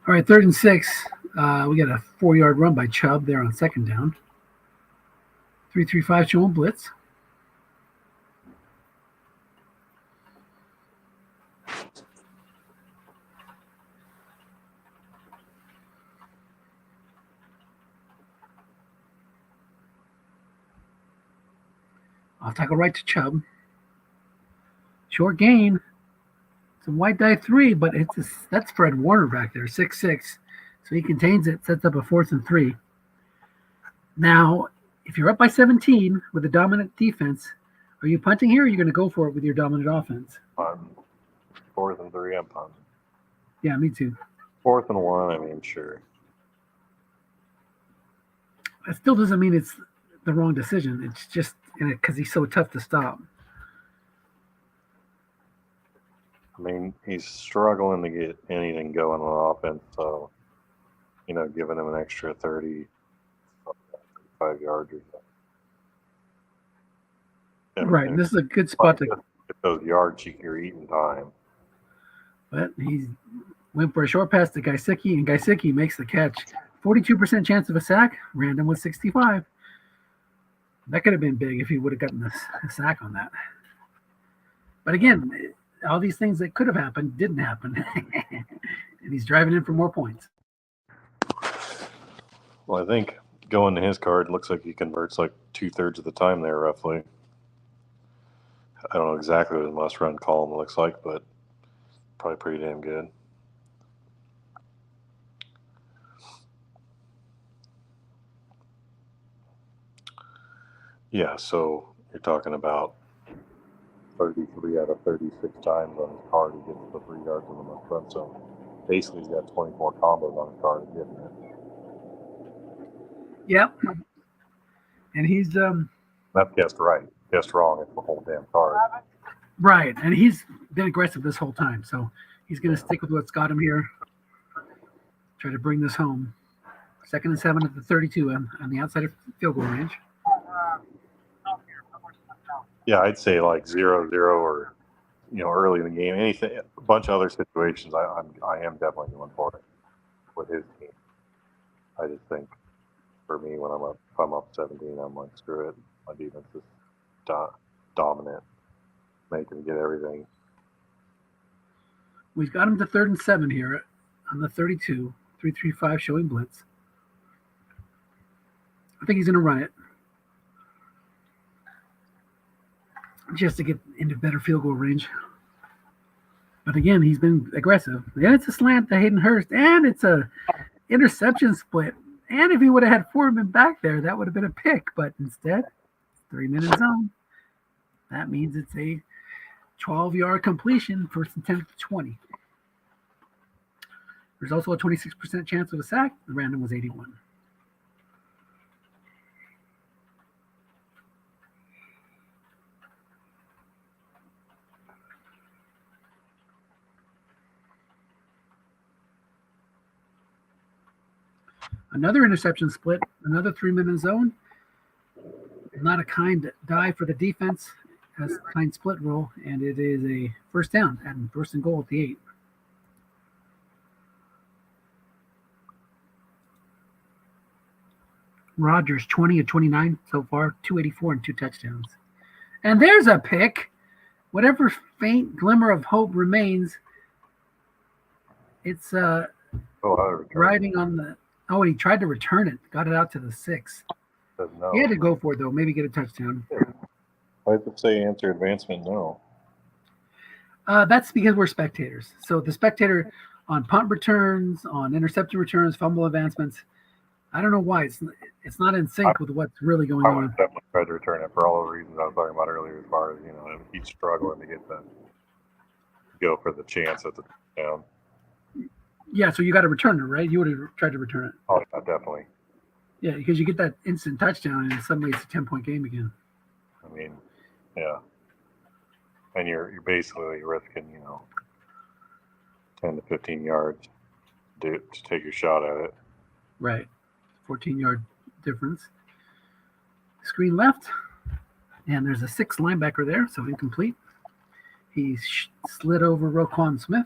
All right, 3rd and 6. We got a 4-yard run by Chubb there on 2nd down. 3-3-5 showing blitz. I'll tackle right to Chubb. Short gain. Some white die 3, but that's Fred Warner back there, 6'6". So he contains it, sets up a 4th and 3. Now, if you're up by 17 with a dominant defense, are you punting here or are you going to go for it with your dominant offense? 4th and 3, I'm punting. Yeah, me too. 4th and 1, I mean, sure. That still doesn't mean it's the wrong decision. It's just because he's so tough to stop. I mean, he's struggling to get anything going on offense, so, giving him an extra 30, 35 yards or so. Right, and this is a good spot to get those yards, you're eating time. But he went for a short pass to Gaisicki, and Gaisicki makes the catch. 42% chance of a sack. Random was 65. That could have been big if he would have gotten a sack on that. But again, all these things that could have happened didn't happen. And he's driving in for more points. Well, I think going to his card, looks like he converts like 2/3 of the time there, roughly. I don't know exactly what his must-run column looks like, but probably pretty damn good. Yeah, so you're talking about 33 out of 36 times on his card he gets the 3 yards on the must-run. So basically he's got 24 combos on his card and getting it. Yep. And he's That's guessed right. Guessed wrong. It's the whole damn card. right, and he's been aggressive this whole time, so he's going to stick with what's got him here. Try to bring this home. 2nd and 7 at the 32 on the outside of field goal range. Yeah, I'd say like 0-0 or early in the game. Anything, a bunch of other situations. I am definitely going for it with his team. I just think for me, if I'm up 17, I'm like, screw it. My defense is dominant, making him get everything. We've got him to 3rd and 7 here on the 32. 3-3-5 showing blitz. I think he's going to run it just to get into better field goal range. But again, he's been aggressive. And it's a slant to Hayden Hurst, and it's a interception split. And if he would have had Foreman back there, that would have been a pick. But instead, 3-minute zone. That means it's a 12-yard completion, 1st and 10 to 20. There's also a 26% chance of a sack. The random was 81. Another interception split, another 3-minute zone. Not a kind die for the defense, has a kind split roll, and it is a 1st down and 1st and goal at the 8. Rodgers 20 of 29 so far, 284 and 2 touchdowns. And there's a pick. Whatever faint glimmer of hope remains, it's riding on the. Oh, and he tried to return it. Got it out to the 6. No. He had to go for it, though. Maybe get a touchdown. I have to say answer advancement, no. That's because we're spectators. So the spectator on punt returns, on interception returns, fumble advancements, I don't know why. It's not in sync with what's really going I would on. definitely try to return it for all the reasons I was talking about earlier as far as, if he's struggling to get the go for the chance at the touchdown. Yeah, so you got to return it, right? You would have tried to return it. Oh, yeah, definitely. Yeah, because you get that instant touchdown, and suddenly it's a 10-point game again. I mean, yeah. And you're basically risking, 10 to 15 yards to take your shot at it. Right. 14-yard difference. Screen left, and there's a 6 linebacker there, so incomplete. He slid over Roquan Smith.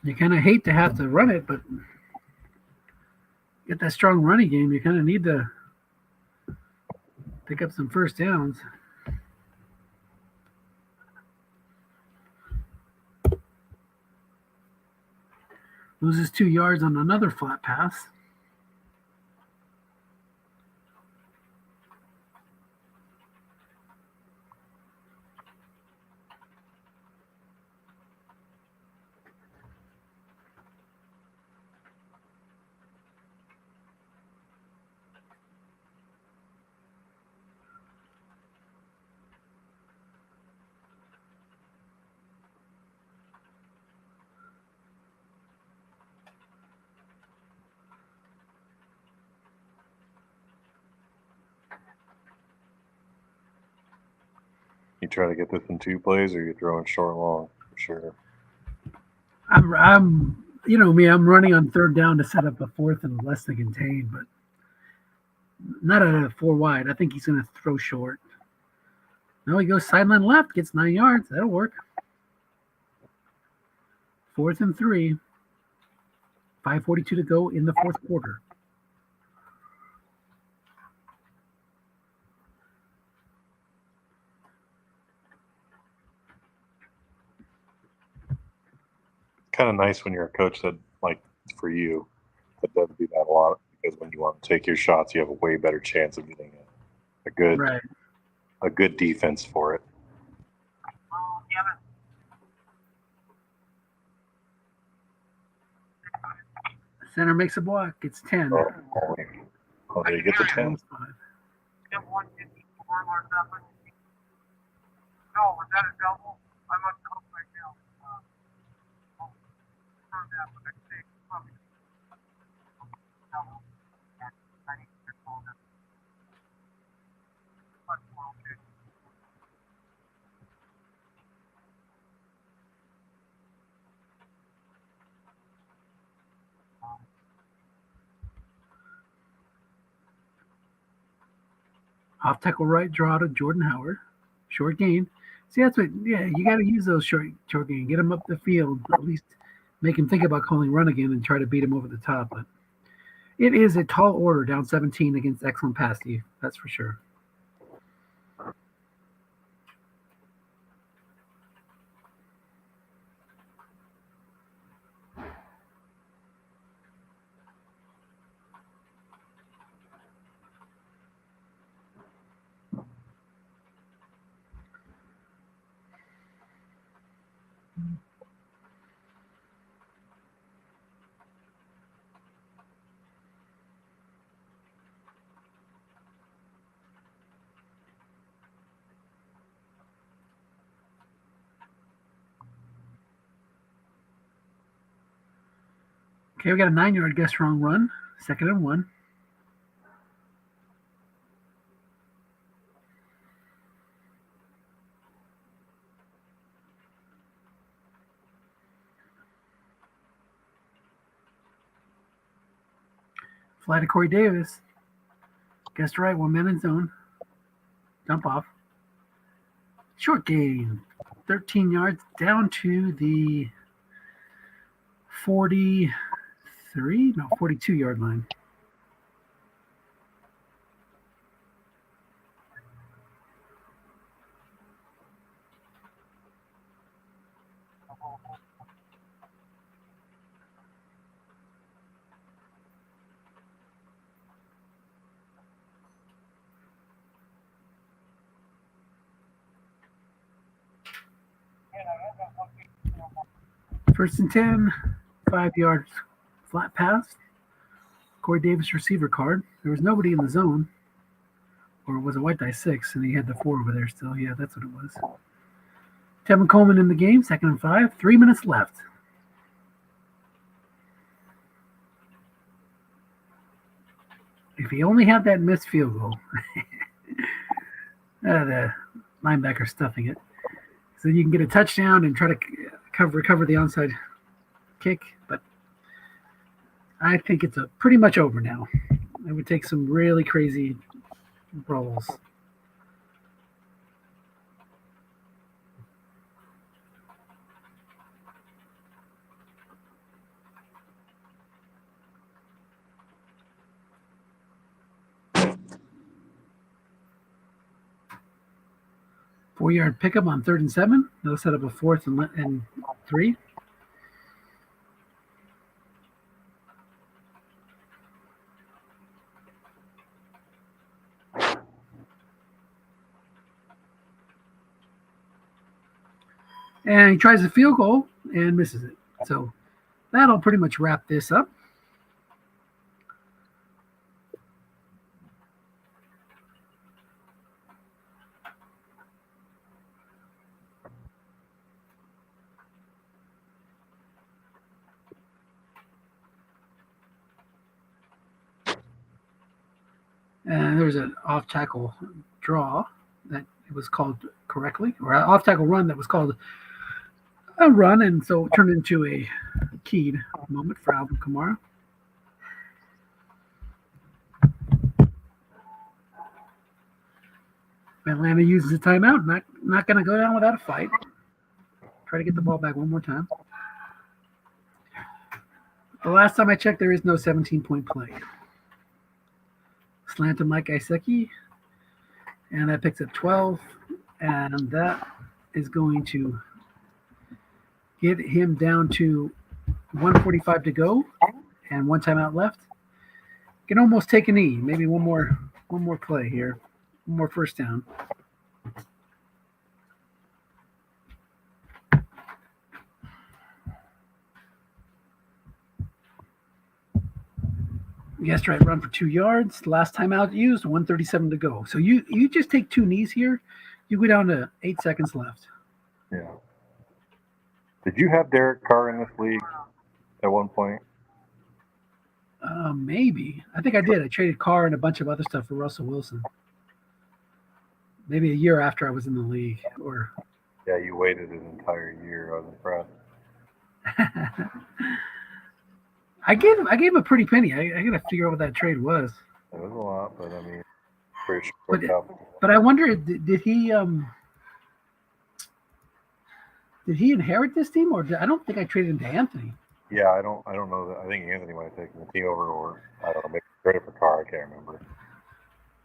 You kind of hate to have to run it, but get that strong running game. You kind of need to pick up some first downs. Loses 2 yards on another flat pass. You try to get this in 2 plays, or you're throwing short and long for sure. I'm you know me, I'm running on third down to set up a fourth and less than contained, but not at a 4 wide. I think he's going to throw short. No, he goes sideline left, gets 9 yards. That'll work. 4th and 3. 5:42 to go in the fourth quarter. Kind of nice when you're a coach that, like, for you, that doesn't do that a lot, because when you want to take your shots, you have a way better chance of getting a good Right. a good defense for it. Center makes a block. It's 10. Oh, did he get the 10? Almost 5. No, was that a double? I must have hooked my tail. Confirm that, but I think probably double. I need to get on that. But, okay. Off tackle right draw to Jordan Howard. Short gain. See, that's what, yeah, you got to use those short gain. Get him up the field. At least make him think about calling run again and try to beat him over the top. But it is a tall order, down 17 against excellent pass D. That's for sure. Okay, we got a 9-yard guess wrong run. 2nd and 1. Fly to Corey Davis. Guessed right, 1 man in zone. Dump off. Short gain. 13 yards down to the 43, 42-yard line. First and 10, 5 yards flat pass. Corey Davis receiver card. There was nobody in the zone. Or was it white die 6? And he had the 4 over there still. Yeah, that's what it was. Tevin Coleman in the game, 2nd and 5. 3 minutes left. If he only had that missed field goal, the linebacker stuffing it, so you can get a touchdown and try to recover the onside kick. But I think it's pretty much over now. It would take some really crazy rolls. 4-yard pickup on 3rd and 7. They'll set up a 4th and 3. And he tries a field goal and misses it. So that'll pretty much wrap this up. And there's an off tackle draw that was called correctly, or an off tackle run that was called a run, and so it turned into a keyed moment for Alvin Kamara. Atlanta uses a timeout. Not going to go down without a fight. Try to get the ball back one more time. The last time I checked, there is no 17-point play. Slant to Mike Iseki, and that picks up 12, and that is going to get him down to 1:45 to go and one timeout left. Can almost take a knee. Maybe one more play here, one more first down. Yes, right. Run for 2 yards. Last time out used, 1:37 to go. So you just take 2 knees here. You go down to 8 seconds left. Yeah. Did you have Derek Carr in this league at one point? Maybe. I think I did. I traded Carr and a bunch of other stuff for Russell Wilson. Maybe a year after I was in the league. Or Yeah, you waited an entire year. I was impressed. I gave him a pretty penny. I got to figure out what that trade was. It was a lot, but I mean, pretty sure. But I wonder, did he inherit this team, or I don't think I traded him to Anthony. Yeah, I don't know that. I think Anthony might have taken the team over, or I don't know, maybe traded for Carr. I can't remember.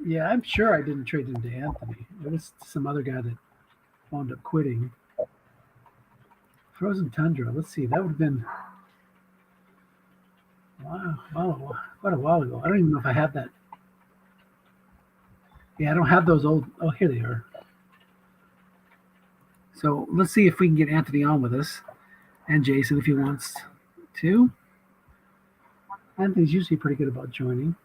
Yeah, I'm sure I didn't trade him to Anthony. It was some other guy that wound up quitting. Frozen Tundra. Let's see. That would have been quite a while ago. I don't even know if I have that. Yeah, I don't have those old. Oh, here they are. So let's see if we can get Anthony on with us, and Jason if he wants to. Anthony's usually pretty good about joining.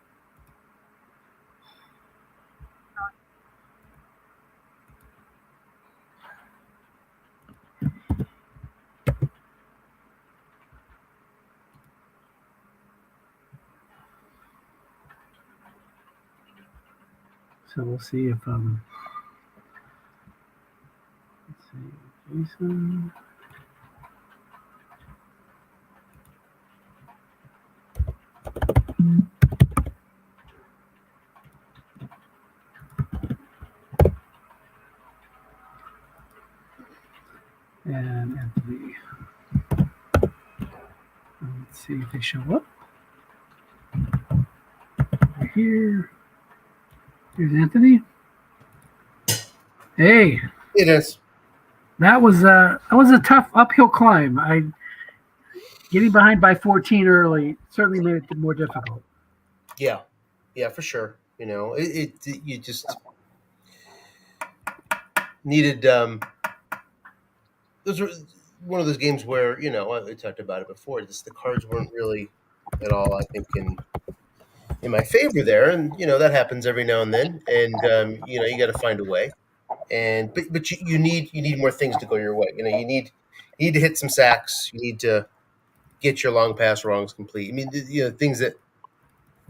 So we'll see if let's see, Jason. And Anthony. Let's see if they show up. Right here. Here's Anthony. Hey. It is. That was a tough uphill climb. Getting behind by 14 early certainly made it more difficult. Yeah, for sure. You know, you just needed. Those were one of those games where I talked about it before. Just the cards weren't really at all, I think, in my favor there, and that happens every now and then, and you got to find a way. And but you need more things to go your way. You need to hit some sacks. You need to get your long pass wrongs complete. I mean, things that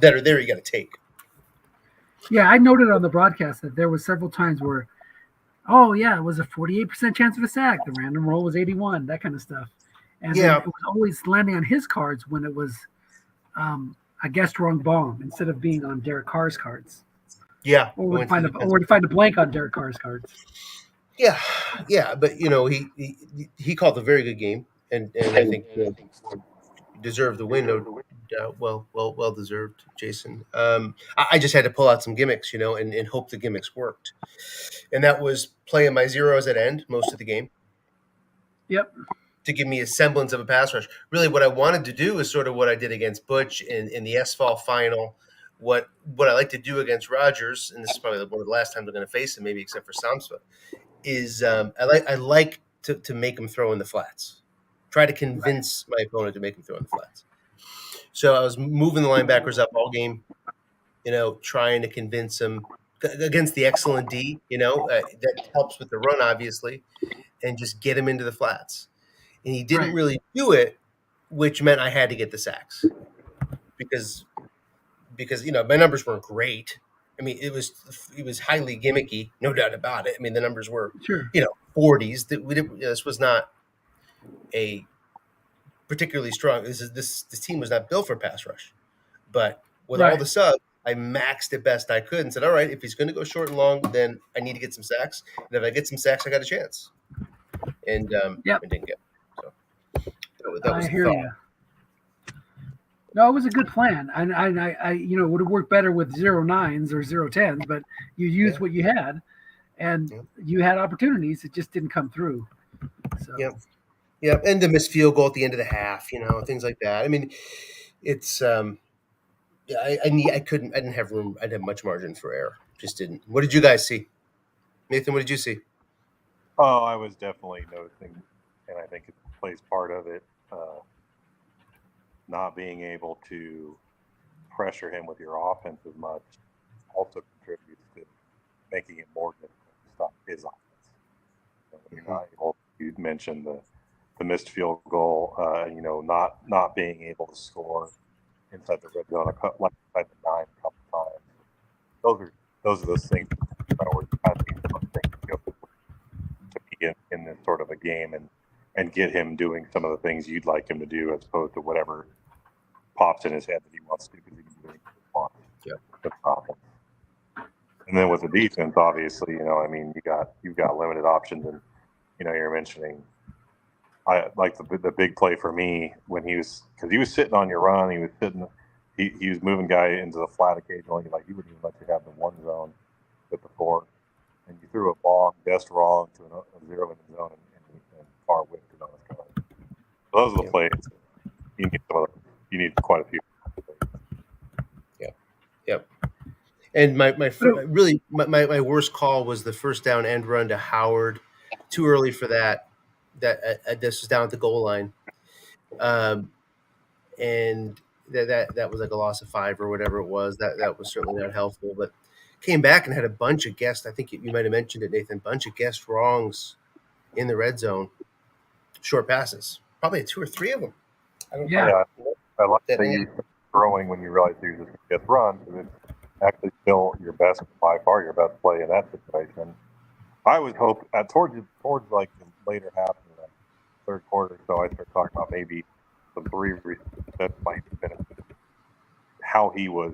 are there you got to take. Yeah, I noted on the broadcast that there was several times where, it was a 48% chance of a sack. The random roll was 81, that kind of stuff. And then it was always landing on his cards when it was a guessed wrong bomb instead of being on Derek Carr's cards. Yeah. Or to find a blank on Derek Carr's cards. Yeah. But he called a very good game, and I think deserved the win, no well deserved, Jason. I just had to pull out some gimmicks, and hope the gimmicks worked. And that was playing my zeros at end most of the game Yep. to give me a semblance of a pass rush. Really, what I wanted to do is sort of what I did against Butch in the SFAL final. What I like to do against Rogers, and this is probably one of the last times I'm going to face him, maybe except for Samsva, is I like to make him throw in the flats. Try to convince my opponent to make him throw in the flats. So I was moving the linebackers up all game, trying to convince him against the excellent D, that helps with the run, obviously, and just get him into the flats. And he didn't Right. really do it, which meant I had to get the sacks because my numbers weren't great. I mean, it was highly gimmicky, no doubt about it. I mean, the numbers were Sure. 40s. This was not a particularly strong. This team was not built for pass rush, but with all Right. the subs, I maxed it best I could and said, all right, if he's going to go short and long, then I need to get some sacks. And if I get some sacks, I got a chance. And Yep. and didn't get it. So that was I the hear thought. you. No, it was a good plan, and I would have worked better with 0.9s or 0.10s, but you used what you had, and you had opportunities. It just didn't come through. So. Yep. Yeah, and the missed field goal at the end of the half, things like that. I mean, it's I didn't have room. I didn't have much margin for error. Just didn't. What did you guys see, Nathan? What did you see? Oh, I was definitely noticing, and I think it plays part of it. Not being able to pressure him with your offense as much also contributes to making it more difficult to stop his offense. You're not able. You mentioned the missed field goal. Not being able to score inside the red zone, like inside the 9 a couple times. Those are those things to be in this sort of a game and get him doing some of the things you'd like him to do, as opposed to whatever pops in his head that he wants to do because he can do anything he wants. Yeah. And then with the defense, obviously, you've got limited options, and you're mentioning. I like the big play for me when he was sitting on your run. He was moving guy into the flat occasionally. Like he wouldn't even let you have the one zone with the 4, and you threw a bomb just wrong to a 0 in the zone and far whipped it on his car. So those are the plays. You need quite a few. Yep. And my worst call was the first down end run to Howard. Too early for that. This was down at the goal line, and that was like a loss of 5 or whatever it was. That was certainly not helpful. But came back and had a bunch of guessed. I think you might have mentioned it, Nathan. Bunch of guessed wrongs in the red zone. Short passes, probably 2 or 3 of them. I like that you throwing when you realize you're just going to get run, because it's actually still by far your best play in that situation. I would hope towards like the later half of the third quarter, so I started talking about maybe some 3 that might have been how he was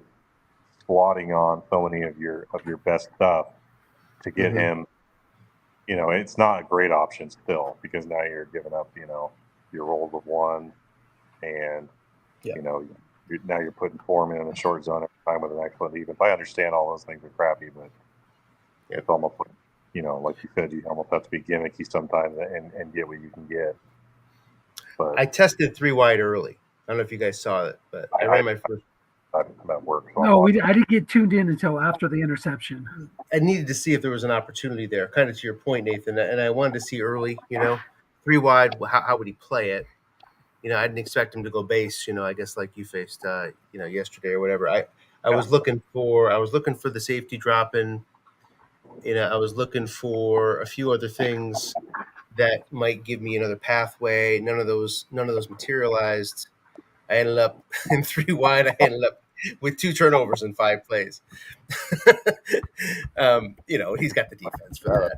squatting on so many of your best stuff to get him. It's not a great option still, because now you're giving up your rolls of 1, and now you're putting 4 men in the short zone every time with an excellent defense. I understand all those things are crappy, but it's almost like you said, you almost have to be gimmicky sometimes and get what you can get. But I tested 3 wide early. I don't know if you guys saw it, but I ran my first. I'm at work. So No, I didn't get tuned in until after the interception. I needed to see if there was an opportunity there, kind of to your point, Nathan, and I wanted to see early. 3 wide. How would he play it? I didn't expect him to go base. I guess like you faced, yesterday or whatever. I was looking for the safety drop in. I was looking for a few other things that might give me another pathway. None of those materialized. I ended up in 3 wide. I ended up with 2 turnovers in 5 plays. He's got the defense for that.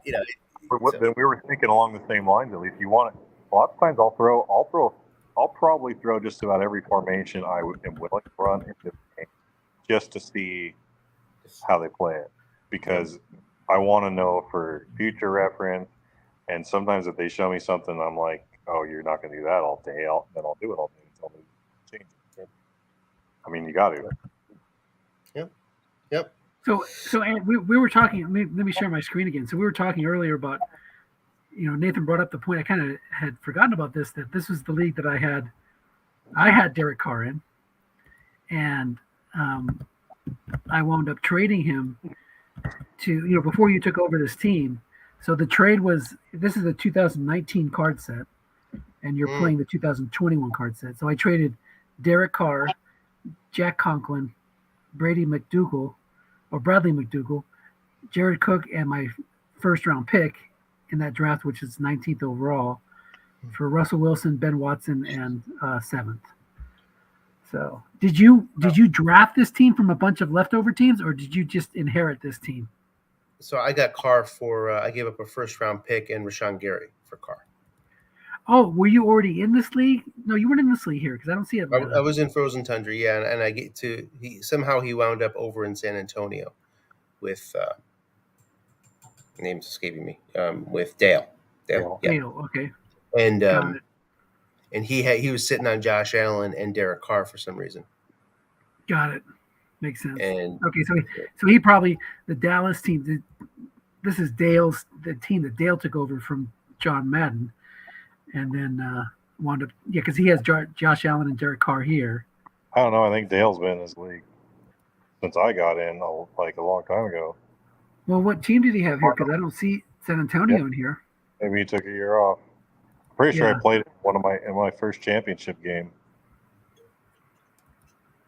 Then we were thinking along the same lines. At least you want it. A lot of times I'll probably throw just about every formation I am willing to run in this game, just to see how they play it, because I want to know for future reference. And sometimes if they show me something, I'm like, oh, you're not going to do that all day. Then I'll do it all day until they change it. You got to. Yep. So and we were talking. Let me share my screen again. So we were talking earlier about, Nathan brought up the point. I kind of had forgotten about this. That this was the league that I had Derek Carr in, and I wound up trading him to before you took over this team. So the trade was, this is the 2019 card set, and you're playing the 2021 card set. So I traded Derek Carr, Jack Conklin, Bradley McDougal, Jared Cook, and my first round pick in that draft, which is 19th overall, for Russell Wilson, Ben Watson, and 7th. So did you draft this team from a bunch of leftover teams, or did you just inherit this team? So I got Carr for I gave up a first round pick and Rashawn Gary for Carr. Oh, were you already in this league? No, you weren't in this league here because I don't see it. I was in Frozen Tundra, yeah, and I get to he wound up over in San Antonio with name's escaping me, with Dale. Dale, okay. And and he was sitting on Josh Allen and Derek Carr for some reason. Got it. Makes sense. And okay, so he probably, the Dallas team. This is the team that Dale took over from John Madden, and then wound up because he has Josh Allen and Derek Carr here. I don't know. I think Dale's been in this league since I got in, like a long time ago. Well, what team did he have here? Because I don't see San Antonio in here. Maybe he took a year off. I'm pretty sure I played in my first championship game.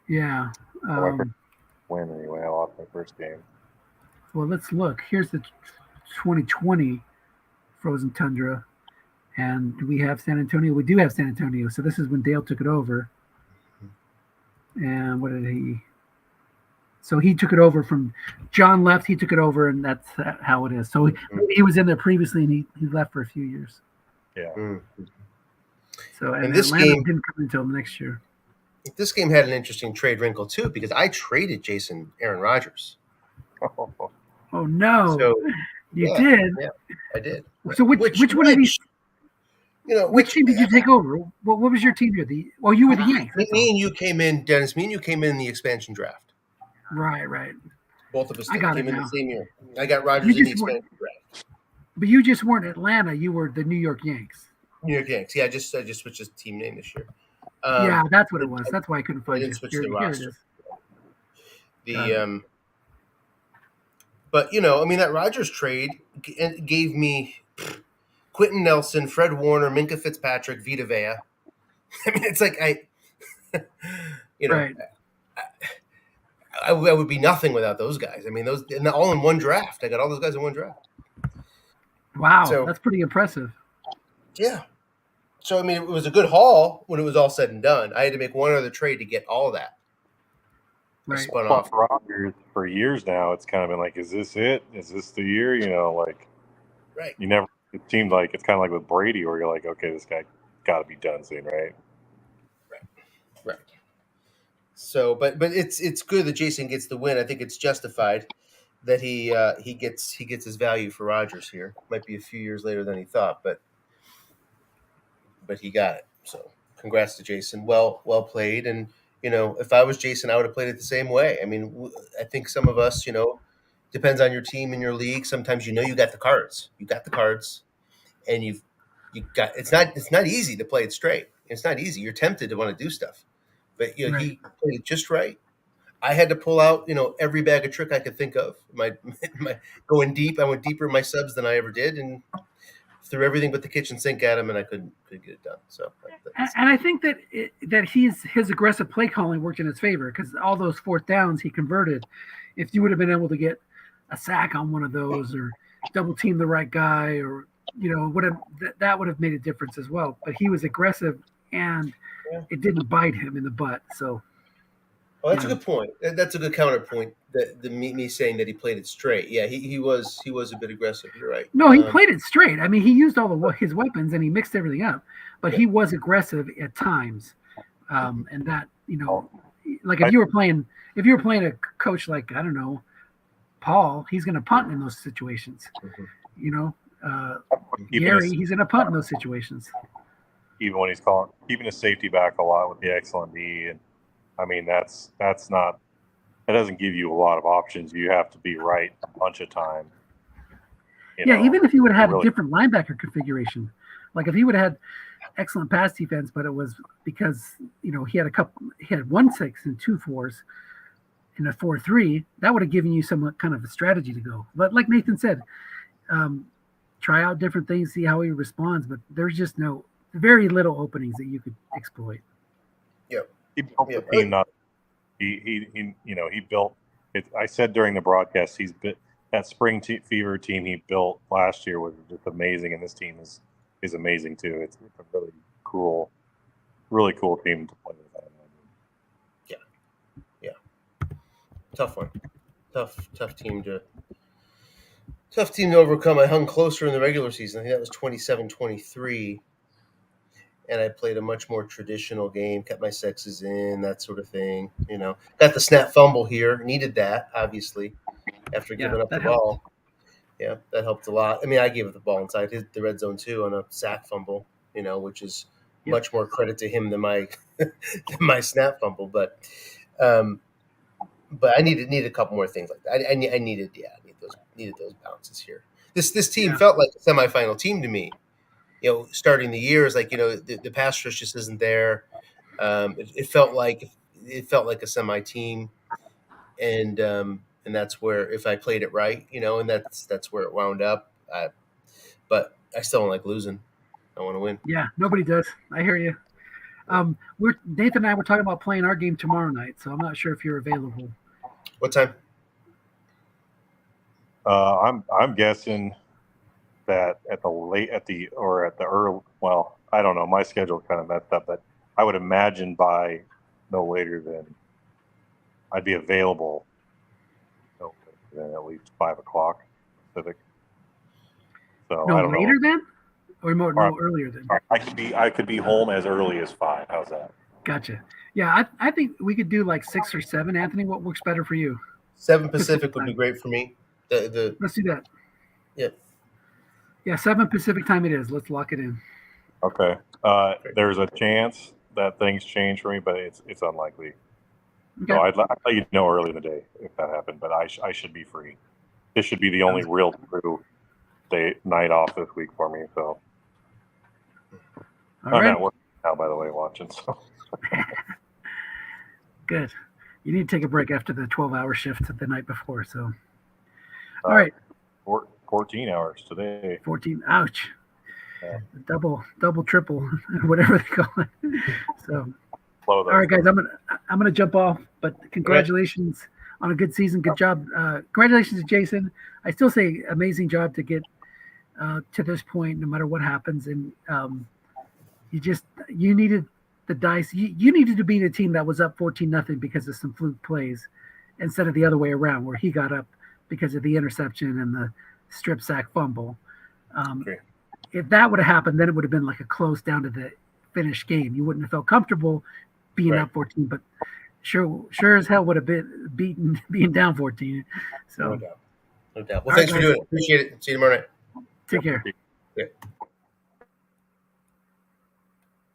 Yeah. My first win anyway. I lost my first game. Well, let's look. Here's the 2020 Frozen Tundra, and do we have San Antonio? We do have San Antonio. So this is when Dale took it over. And what did he? So he took it over from John left. He took it over, and that's how it is. So he was in there previously, and he left for a few years. Yeah. So and this Atlanta game didn't come until next year. This game had an interesting trade wrinkle too because I traded Jason Aaron Rodgers. Oh no! So, you did? Yeah, I did. So which one of these? Which team did you take over? What was your team here? You were the Yanks. Me and you came in, Dennis. Me and you came in the expansion draft. Right. Both of us I got came it in now. the same year. I got Rodgers in the expansion draft. But you just weren't Atlanta. You were the New York Yanks. New York Yanks. Yeah, I just switched the team name this year. Yeah, that's what it was. That's why I couldn't find I you. didn't switch Here the it roster. is. But that Rodgers trade gave me Quentin Nelson, Fred Warner, Minka Fitzpatrick, Vita Vea. I mean, it's like Right. I would be nothing without those guys. I mean, and all in one draft. I got all those guys in one draft. Wow, So, that's pretty impressive. Yeah. So, I mean, it was a good haul when it was all said and done. I had to make one other trade to get all of that. Right. Spun Well, off. for years now, it's kind of been like, is this it? Is this the year? Right. You never. It seemed like it's kind of like with Brady, where you're like, okay, this guy got to be done soon, right? Right. So, but it's good that Jason gets the win. I think it's justified that he gets his value for Rodgers here. Might be a few years later than he thought, but he got it. So, congrats to Jason. Well played. And if I was Jason, I would have played it the same way. I mean, I think some of us, depends on your team and your league. Sometimes you got the cards. You got the cards, and you got. It's not easy to play it straight. It's not easy. You're tempted to want to do stuff, but Right. he played it just right. I had to pull out every bag of trick I could think of. My going deep. I went deeper in my subs than I ever did, and threw everything but the kitchen sink at him, and I couldn't get it done. So, And I think that his aggressive play calling worked in his favor because all those fourth downs he converted. If you would have been able to get a sack on one of those or double team the right guy or that would have made a difference as well. But he was aggressive and it didn't bite him in the butt. So. Well, that's a good point. That's a good counterpoint. The me saying that he played it straight. Yeah, he was a bit aggressive. You're right. No, he played it straight. I mean, he used all his weapons and he mixed everything up, but he was aggressive at times. And that like if you were playing a coach like I don't know, Paul, he's going to punt in those situations. Gary, he's going to punt in those situations. Even when he's keeping his safety back a lot with the excellent D and I mean, that doesn't give you a lot of options. You have to be right a bunch of times. Yeah, even if he would have had really, a different linebacker configuration, like if he would have had excellent pass defense, but it was because he had 1-6 and 2-4s in a 4-3, that would have given you some kind of a strategy to go. But like Nathan said, try out different things, see how he responds. But there's just very little openings that you could exploit. Yep. He built the team. He built it. I said during the broadcast, that spring fever team he built last year was just amazing, and this team is amazing too. It's a really cool team to play with. Yeah. Tough one. Tough team to overcome. I hung closer in the regular season. I think that was 27-23. And I played a much more traditional game, kept my sexes in, that sort of thing. Got the snap fumble here. Needed that, obviously, after giving up the ball. Yeah, that helped a lot. I mean, I gave up the ball inside the red zone too on a sack fumble, which is much more credit to him than my my snap fumble. But I needed a couple more things like that. I needed those bounces here. This team felt like a semifinal team to me. Starting the year is like the pass rush just isn't there. It felt like a semi team, and that's where if I played it right, and that's where it wound up. But I still don't like losing. I want to win. Yeah, nobody does. I hear you. Nathan and I were talking about playing our game tomorrow night, so I'm not sure if you're available. What time? I'm guessing that at the early. Well, I don't know. My schedule kind of messed up, but I would imagine by no later than I'd be available. No later than at least 5 o'clock Pacific. So No I don't later know. than, or no earlier than. I could be home as early as 5. How's that? Gotcha. Yeah, I think we could do like 6 or 7. Anthony, what works better for you? 7 Pacific would be great for me. Let's do that. Yep. Yeah, 7 Pacific time it is. Let's lock it in. Okay. There's a chance that things change for me, but it's unlikely. Okay. So I'd let you know early in the day if that happened, but I should be free. This should be the only real true night off this week for me. So All right. I'm at work now, by the way, watching. So good. You need to take a break after the 12-hour shift the night before. So, all right. 14 hours today. 14. Ouch. Yeah. Double, triple, whatever they call it. So, all right, guys, I'm gonna jump off. But congratulations on a good season. Good job. Congratulations to Jason. I still say amazing job to get to this point, no matter what happens. And you needed the dice. You needed to beat a team that was up 14-0 because of some fluke plays, instead of the other way around where he got up because of the interception and the strip sack fumble. If that would have happened, then it would have been like a close down to the finished game. You wouldn't have felt comfortable being up 14, but sure as hell would have been beaten being down 14. So No doubt. Well, thanks for doing it. Appreciate it. See you tomorrow night. Take care. Yeah.